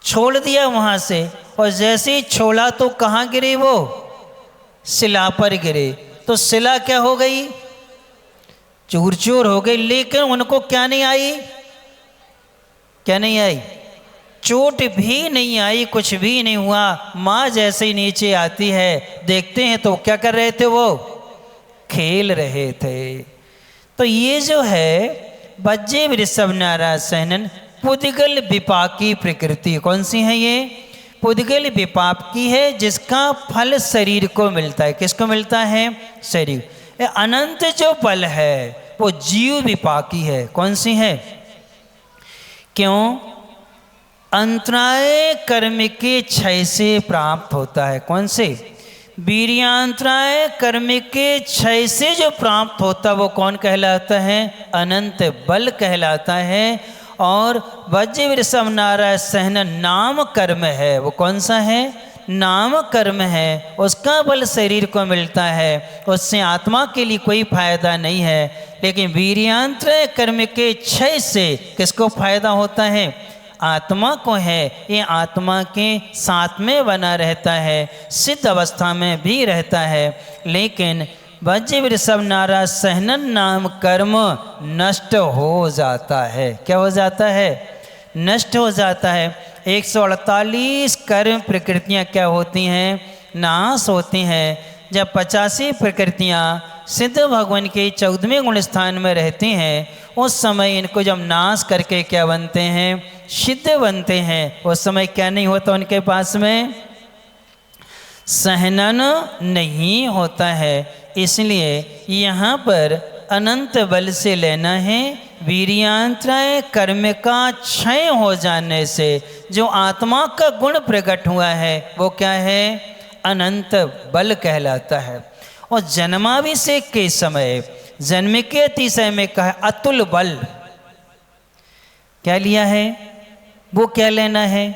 Speaker 2: छोड़ दिया वहाँ से। और जैसे ही छोड़ा तो कहाँ गिरे? वो शिला पर गिरे। तो शिला क्या हो गई? चूर चूर हो गई। लेकिन उनको क्या नहीं आई? क्या नहीं आई? चोट भी नहीं आई, कुछ भी नहीं हुआ। माँ जैसे ही नीचे आती है, देखते हैं तो क्या कर रहे थे? वो खेल रहे थे। तो ये जो है वज्र वृषभ नाराज सहनन पुद्गल विपाक की प्रकृति कौन सी है? ये पुद्गल विपाक की है, जिसका फल शरीर को मिलता है। किसको मिलता है? शरीर। अनंत जो फल है वो जीव विपाकी है। कौन सी है? क्यों? अंतराय कर्म के क्षय से प्राप्त होता है। कौन से? वीर्यांतराय कर्म के क्षय से जो प्राप्त होता वो कौन कहलाता है? अनंत बल कहलाता है। और वज्र वृषभ नाराज सहनन नाम कर्म है। वो कौन सा है? नाम कर्म है। उसका बल शरीर को मिलता है, उससे आत्मा के लिए कोई फायदा नहीं है। लेकिन वीर्यांतराय कर्म के क्षय से किसको फायदा होता है? आत्मा को है। ये आत्मा के साथ में बना रहता है, सिद्ध अवस्था में भी रहता है। लेकिन वज्र वृषभ नाराज सहनन नाम कर्म नष्ट हो जाता है। क्या हो जाता है? नष्ट हो जाता है। 148 कर्म प्रकृतियाँ क्या होती हैं? नाश होती हैं। जब 85 प्रकृतियाँ सिद्ध भगवान के 14वें गुण स्थान में रहती हैं, उस समय इनको जब नाश करके क्या बनते हैं? सिद्ध बनते हैं। उस समय क्या नहीं होता उनके पास में? सहनन नहीं होता है। इसलिए यहाँ पर अनंत बल से लेना है। वीर्यांतराय कर्म का क्षय हो जाने से जो आत्मा का गुण प्रकट हुआ है वो क्या है? अनंत बल कहलाता है। और जन्माभिषेक के समय, जन्म के अतिशय में कहा अतुल बल। क्या लिया है? वो क्या लेना है?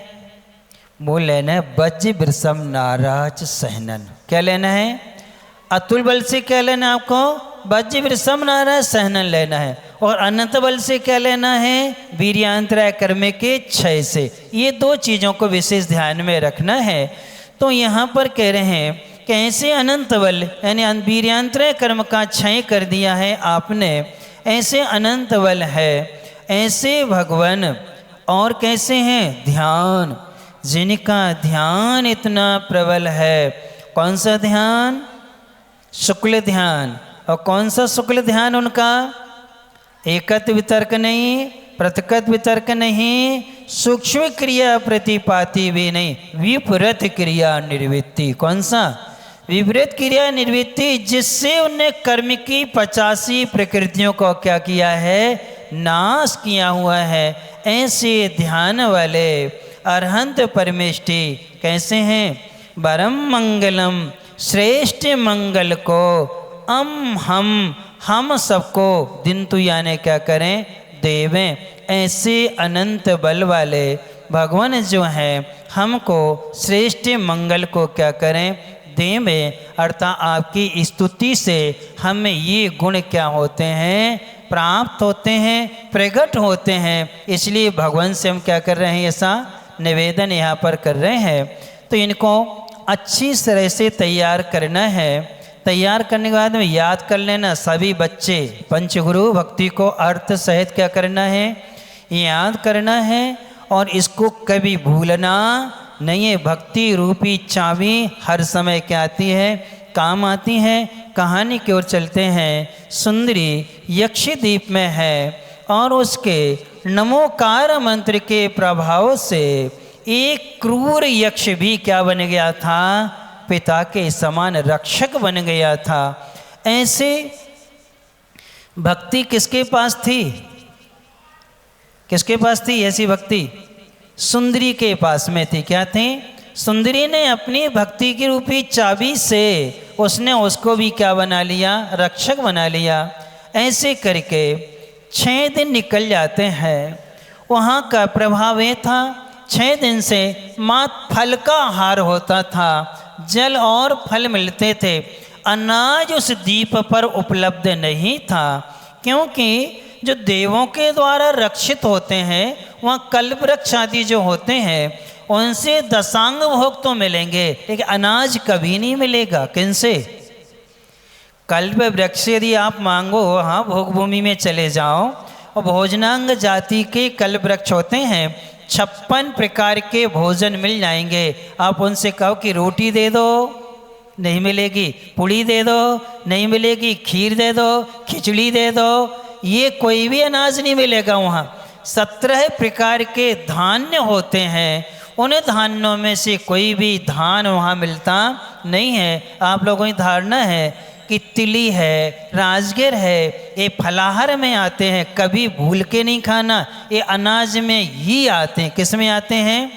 Speaker 2: वो लेना है वज्र वृषभ नाराज सहनन। क्या लेना है? अतुल बल से क्या लेना है आपको? वज्र वृषभ नाराज सहनन लेना है। और अनंत बल से क्या लेना है? वीर्यांतराय कर्म के क्षय से। ये दो चीज़ों को विशेष ध्यान में रखना है। तो यहाँ पर कह रहे हैं कैसे अनंत बल यानी वीर्यांतराय कर्म का क्षय कर दिया है आपने, ऐसे अनंत बल है, ऐसे भगवान। और कैसे हैं? ध्यान, जिनका ध्यान इतना प्रबल है। कौन सा ध्यान? शुक्ल ध्यान। और कौन सा शुक्ल ध्यान उनका? एकत्व वितर्क नहीं, पृथकत्व वितर्क नहीं, सूक्ष्म क्रिया प्रतिपाती भी नहीं, विपरीत क्रिया निर्वृत्ति। कौन सा? विपरीत क्रिया निर्वृत्ति, जिससे उनने कर्म की 85 प्रकृतियों को क्या किया है? नाश किया हुआ है। ऐसे ध्यान वाले अरहंत परमेष्टि कैसे हैं? परम मंगलम, श्रेष्ठ मंगल को हम सबको दिन तु यानी क्या करें? देवें। ऐसे अनंत बल वाले भगवान जो हैं हमको श्रेष्ठ मंगल को क्या करें? देवें। अर्थात आपकी स्तुति से हमें ये गुण क्या होते हैं? प्राप्त होते हैं, प्रकट होते हैं। इसलिए भगवान से हम क्या कर रहे हैं? ऐसा निवेदन यहाँ पर कर रहे हैं। तो इनको अच्छी तरह से तैयार करना है। तैयार करने के बाद में याद कर लेना सभी बच्चे, पंचगुरु भक्ति को अर्थ सहित क्या करना है? याद करना है। और इसको कभी भूलना नहीं है। भक्ति रूपी चाबी हर समय क्या आती है? काम आती है। कहानी की ओर चलते हैं। सुंदरी यक्षद्वीप में है और उसके नमोकार मंत्र के प्रभाव से एक क्रूर यक्ष भी क्या बन गया था? पिता के समान रक्षक बन गया था। ऐसे भक्ति किसके पास थी? किसके पास थी ऐसी भक्ति? सुंदरी के पास में थी। क्या थी? सुंदरी ने अपनी भक्ति की रूपी चाबी से उसने उसको भी क्या बना लिया? रक्षक बना लिया। ऐसे करके 6 दिन निकल जाते हैं। वहाँ का प्रभाव ये था 6 दिन से मात्र फल का आहार होता था, जल और फल मिलते थे, अनाज उस द्वीप पर उपलब्ध नहीं था। क्योंकि जो देवों के द्वारा रक्षित होते हैं वहाँ कल्प वृक्ष आदि जो होते हैं उनसे दशांग भोग तो मिलेंगे, लेकिन अनाज कभी नहीं मिलेगा। किनसे? कल्प वृक्ष यदि आप मांगो, हाँ भोग भूमि में चले जाओ और भोजनांग जाति के कल्प वृक्ष होते हैं, 56 प्रकार के भोजन मिल जाएंगे। आप उनसे कहो कि रोटी दे दो, नहीं मिलेगी। पूड़ी दे दो, नहीं मिलेगी। खीर दे दो, खिचड़ी दे दो, ये कोई भी अनाज नहीं मिलेगा वहाँ। 17 प्रकार के धान्य होते हैं, उन धान्यों में से कोई भी धान वहाँ मिलता नहीं है। आप लोगों की धारणा है कि तिली है, राजगिर है, ये फलाहार में आते हैं, कभी भूल के नहीं खाना। ये अनाज में ही आते हैं। किस में आते हैं?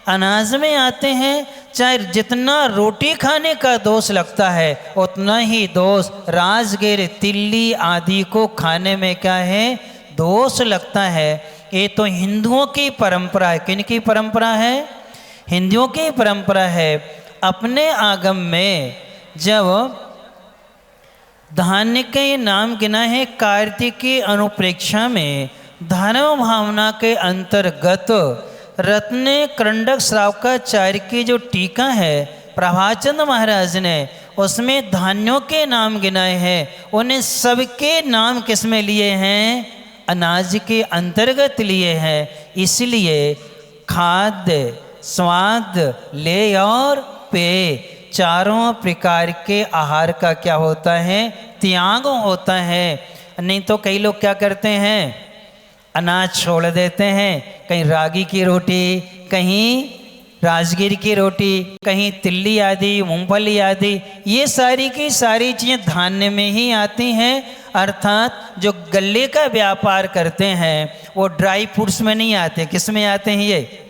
Speaker 2: अनाज में आते हैं। चाहे जितना रोटी खाने का दोष लगता है उतना ही दोष राजगिर, तिल्ली आदि को खाने में क्या है? दोष लगता है। ये तो हिंदुओं की परंपरा है। किन की परंपरा है? हिंदुओं की परंपरा है। अपने आगम में जब धान्य के नाम गिना है, कार्तिक की अनुप्रेक्षा में धर्म भावना के अंतर्गत रत्न करंडक श्रावकाचार्य की जो टीका है प्रभाचंद महाराज ने, उसमें धान्यों के नाम गिनाए हैं। उन्हें सबके नाम किस में लिए हैं? अनाज के अंतर्गत लिए हैं। इसलिए खाद्य, स्वाद, लेय और पेय, चारों प्रकार के आहार का क्या होता है? त्याग होता है। नहीं तो कई लोग क्या करते हैं? अनाज छोड़ देते हैं। कहीं रागी की रोटी, कहीं राजगिर की रोटी, कहीं तिल्ली आदि, मूंगफली आदि, ये सारी की सारी चीज़ें धान्य में ही आती हैं। अर्थात जो गल्ले का व्यापार करते हैं वो ड्राई फ्रूट्स में नहीं आते। किस में आते हैं? ये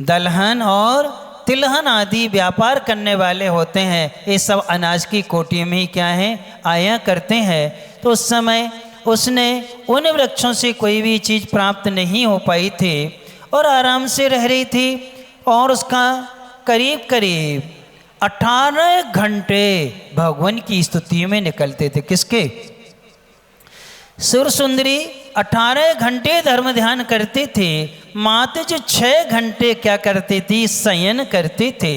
Speaker 2: दलहन और तिलहन आदि व्यापार करने वाले होते हैं। ये सब अनाज की कोटी में ही क्या है? आया करते हैं। तो उस समय उसने उन वृक्षों से कोई भी चीज़ प्राप्त नहीं हो पाई थी और आराम से रह रही थी। और उसका करीब करीब 18 घंटे भगवान की स्तुति में निकलते थे। किसके? सुर सुंदरी 18 घंटे धर्म ध्यान करते थे। माते जो 6 घंटे क्या करती थी? शयन करते थे।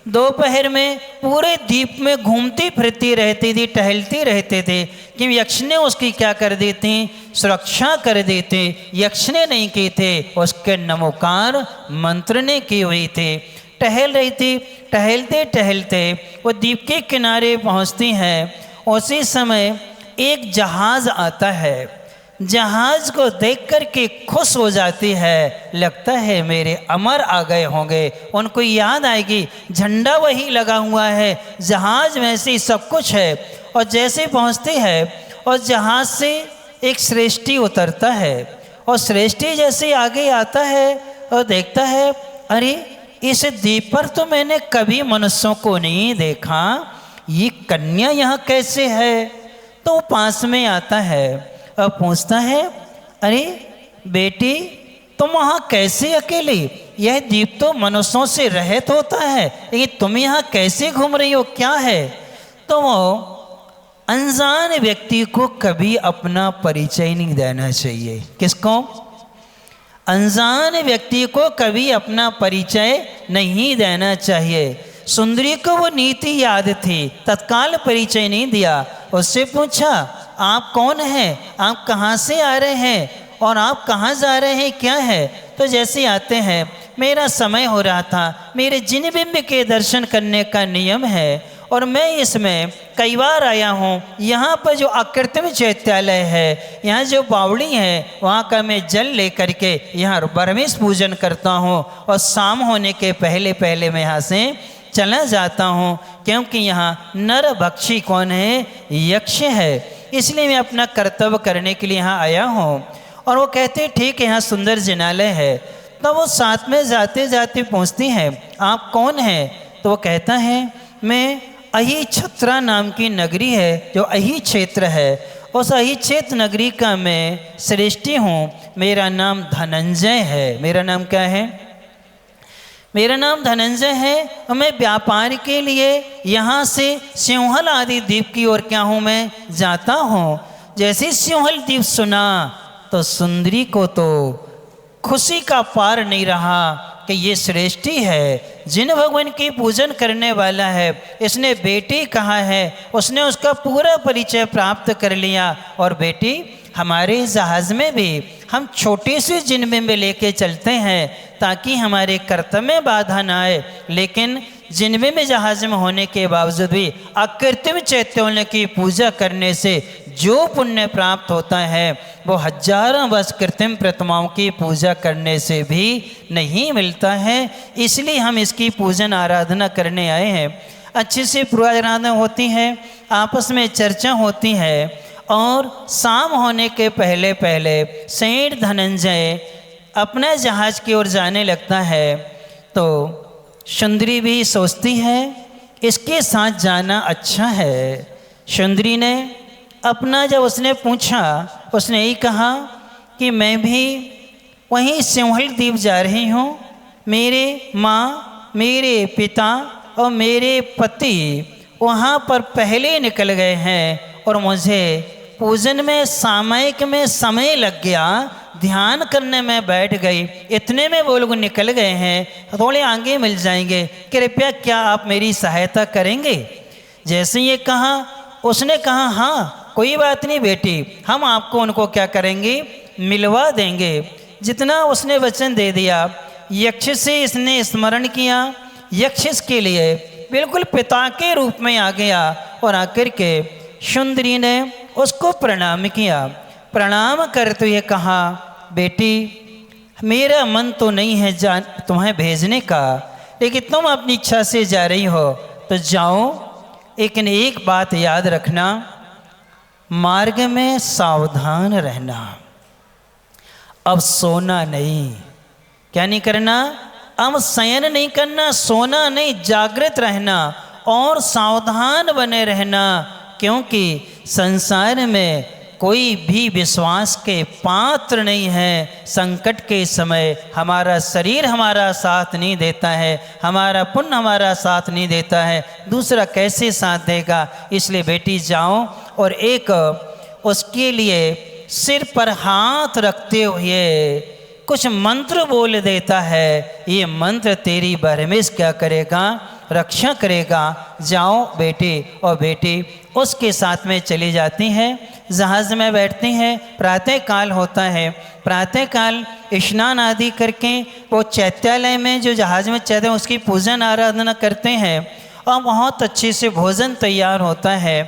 Speaker 2: दोपहर में पूरे द्वीप में घूमती फिरती रहती थी, टहलती रहते थे। कि यक्ष ने उसकी क्या कर दी थी? सुरक्षा कर दी थी। यक्ष ने नहीं की थे, उसके नमोकार मंत्र ने की हुई थी। टहल रही थी। टहलते टहलते वो द्वीप के किनारे पहुंचती हैं। उसी समय एक जहाज आता है। जहाज को देख कर के खुश हो जाती है। लगता है मेरे अमर आ गए होंगे। उनको याद आएगी झंडा वही लगा हुआ है, जहाज में से सब कुछ है। और जैसे पहुंचती है और जहाज से एक श्रेष्ठी उतरता है और श्रेष्ठी जैसे आगे आता है और देखता है, अरे इस द्वीप पर तो मैंने कभी मनुष्यों को नहीं देखा, ये कन्या यहाँ कैसे है? तो पास में आता है और पूछता है, अरे बेटी तुम वहाँ कैसे अकेली? यह द्वीप तो मनुष्यों से रहित होता है, लेकिन तुम यहाँ कैसे घूम रही हो? क्या है? तो वो अनजान व्यक्ति को कभी अपना परिचय नहीं देना चाहिए। किसको? अनजान व्यक्ति को कभी अपना परिचय नहीं देना चाहिए। सुंदरी को वो नीति याद थी, तत्काल परिचय नहीं दिया। उससे पूछा, आप कौन हैं? आप कहाँ से आ रहे हैं और आप कहाँ जा रहे हैं? क्या है? तो जैसे आते हैं, मेरा समय हो रहा था, मेरे जिन बिंब के दर्शन करने का नियम है और मैं इसमें कई बार आया हूँ। यहाँ पर जो अकृत्रिम चैत्यालय है, यहाँ जो बावड़ी है, वहाँ का मैं जल लेकर के यहाँ ब्रह्मेश पूजन करता हूँ और शाम होने के पहले पहले मैं यहाँ से चला जाता हूँ, क्योंकि यहाँ नर भक्षी कौन है? यक्ष है। इसलिए मैं अपना कर्तव्य करने के लिए यहाँ आया हूँ। और वो कहते ठीक है यहाँ सुंदर जिनालय है। तो वो साथ में जाते जाते पूछती हैं आप कौन हैं? तो वो कहता है मैं अही छत्रा नाम की नगरी है जो अही क्षेत्र है, उस अही क्षेत्र नगरी का मैं श्रेष्ठी हूँ। मेरा नाम धनंजय है। मेरा नाम क्या है? मेरा नाम धनंजय है और मैं व्यापार के लिए यहाँ से सिंहल आदि द्वीप की ओर क्या हूँ मैं जाता हूँ। जैसे सिंहल द्वीप सुना तो सुंदरी को तो खुशी का पार नहीं रहा कि ये श्रेष्ठी है, जिन भगवान की पूजन करने वाला है, इसने बेटी कहा है। उसने उसका पूरा परिचय प्राप्त कर लिया। और बेटी हमारे जहाज़ में भी हम छोटे से जिनबिंब लेके चलते हैं ताकि हमारे कर्तव्य में बाधा ना आए, लेकिन जिनबिंब जहाज़ में होने के बावजूद भी अकृत्रिम चैत्यों की पूजा करने से जो पुण्य प्राप्त होता है वो हजारों वर्ष कृत्रिम प्रतिमाओं की पूजा करने से भी नहीं मिलता है। इसलिए हम इसकी पूजन आराधना करने आए हैं। अच्छे से पूजा आराधना होती है, आपस में चर्चा होती है और शाम होने के पहले पहले सेठ धनंजय अपना जहाज की ओर जाने लगता है। तो सुंदरी भी सोचती है इसके साथ जाना अच्छा है। सुंदरी ने अपना जब उसने पूछा, उसने यही कहा कि मैं भी वहीं सिंहल द्वीप जा रही हूँ। मेरे माँ, मेरे पिता और मेरे पति वहाँ पर पहले निकल गए हैं और मुझे पूजन में सामयिक में समय लग गया, ध्यान करने में बैठ गई, इतने में वो लोग निकल गए हैं, थोड़े आगे मिल जाएंगे, कृपया क्या आप मेरी सहायता करेंगे? जैसे ये कहा उसने कहा हाँ कोई बात नहीं बेटी, हम आपको उनको क्या करेंगे मिलवा देंगे। जितना उसने वचन दे दिया, यक्ष से इसने स्मरण किया, यक्ष इसके लिए बिल्कुल पिता के रूप में आ गया और आकर के सुंदरी ने उसको प्रणाम किया। प्रणाम करते हुए कहा बेटी मेरा मन तो नहीं है जान तुम्हें भेजने का, लेकिन तुम अपनी इच्छा से जा रही हो तो जाओ, लेकिन एक बात याद रखना, मार्ग में सावधान रहना। अब सोना नहीं, क्या नहीं करना? अब शयन नहीं करना, सोना नहीं, जागृत रहना और सावधान बने रहना, क्योंकि संसार में कोई भी विश्वास के पात्र नहीं है। संकट के समय हमारा शरीर हमारा साथ नहीं देता है, हमारा पुण्य हमारा साथ नहीं देता है, दूसरा कैसे साथ देगा? इसलिए बेटी जाओ और एक उसके लिए सिर पर हाथ रखते हुए कुछ मंत्र बोल देता है। ये मंत्र तेरी बरहमेश क्या करेगा? रक्षा करेगा। जाओ बेटी। और बेटी उसके साथ में चली जाती हैं, जहाज़ में बैठती हैं। प्रातः काल होता है, प्रातः काल स्नान आदि करके वो चैत्यालय में जो जहाज़ में चैत्य उसकी पूजन आराधना करते हैं और बहुत अच्छे से भोजन तैयार होता है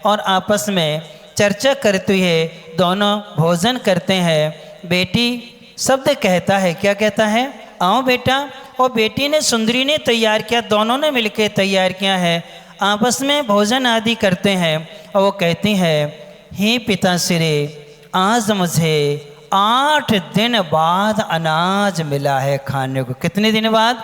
Speaker 2: और आपस में चर्चा करते हुए दोनों भोजन करते हैं। बेटी शब्द कहता है, क्या कहता है? आओ बेटा। और बेटी ने सुंदरी ने तैयार किया, दोनों ने मिलकर तैयार किया है। आपस में भोजन आदि करते हैं और वो कहती है हे पिताश्री, आज मुझे 8 दिन बाद अनाज मिला है खाने को। कितने दिन बाद?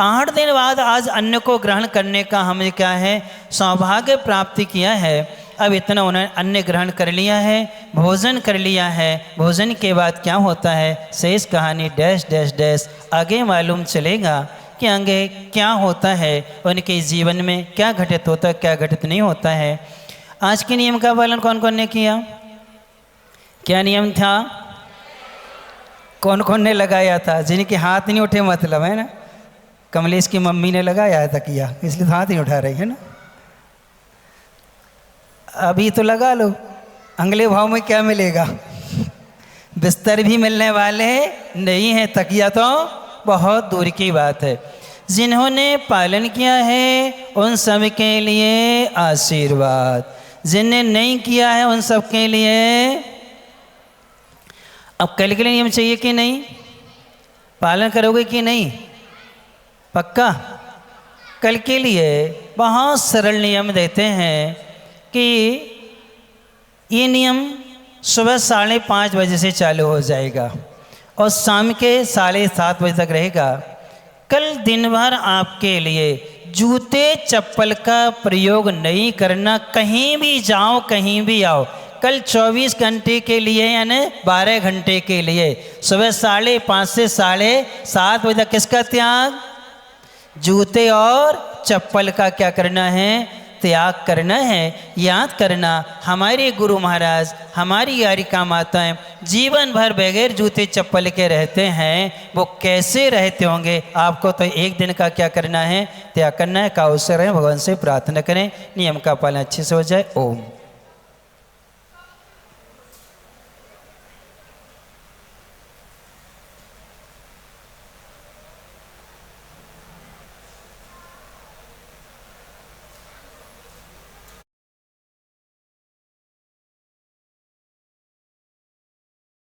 Speaker 2: 8 दिन बाद आज अन्न को ग्रहण करने का हमें क्या है सौभाग्य प्राप्ति किया है। अब इतना उन्होंने अन्न ग्रहण कर लिया है, भोजन कर लिया है। भोजन के बाद क्या होता है शेष कहानी डैश डैश डैश आगे मालूम चलेगा कि आगे क्या होता है, उनके जीवन में क्या घटित होता है, क्या घटित नहीं होता है। आज के नियम का पालन कौन कौन ने किया? क्या नियम था? कौन कौन ने लगाया था? जिनके हाथ नहीं उठे मतलब है ना, कमलेश की मम्मी ने लगाया था किया, इसलिए हाथ नहीं उठा रही है ना। अभी तो लगा लो, अगले भाव में क्या मिलेगा? बिस्तर भी मिलने वाले नहीं है, तकिया तो बहुत दूर की बात है। जिन्होंने पालन किया है उन सब के लिए आशीर्वाद, जिन्हें नहीं किया है उन सब के लिए। अब कल के लिए नियम चाहिए कि नहीं? पालन करोगे कि नहीं? पक्का? कल के लिए बहुत सरल नियम देते हैं कि ये नियम सुबह 5:30 बजे से चालू हो जाएगा और शाम के 7:30 बजे तक रहेगा। कल दिन भर आपके लिए जूते चप्पल का प्रयोग नहीं करना, कहीं भी जाओ कहीं भी आओ। कल 24 घंटे के लिए यानी 12 घंटे के लिए सुबह 5:30 से 7:30 बजे तक किसका त्याग? जूते और चप्पल का क्या करना है? त्याग करना है। याद करना, हमारे गुरु महाराज, हमारी यारिका माताएं जीवन भर बगैर जूते चप्पल के रहते हैं, वो कैसे रहते होंगे? आपको तो एक दिन का क्या करना है? त्याग करना है। का अवसर है, भगवान से प्रार्थना करें नियम का पालन अच्छे से हो जाए। ओम।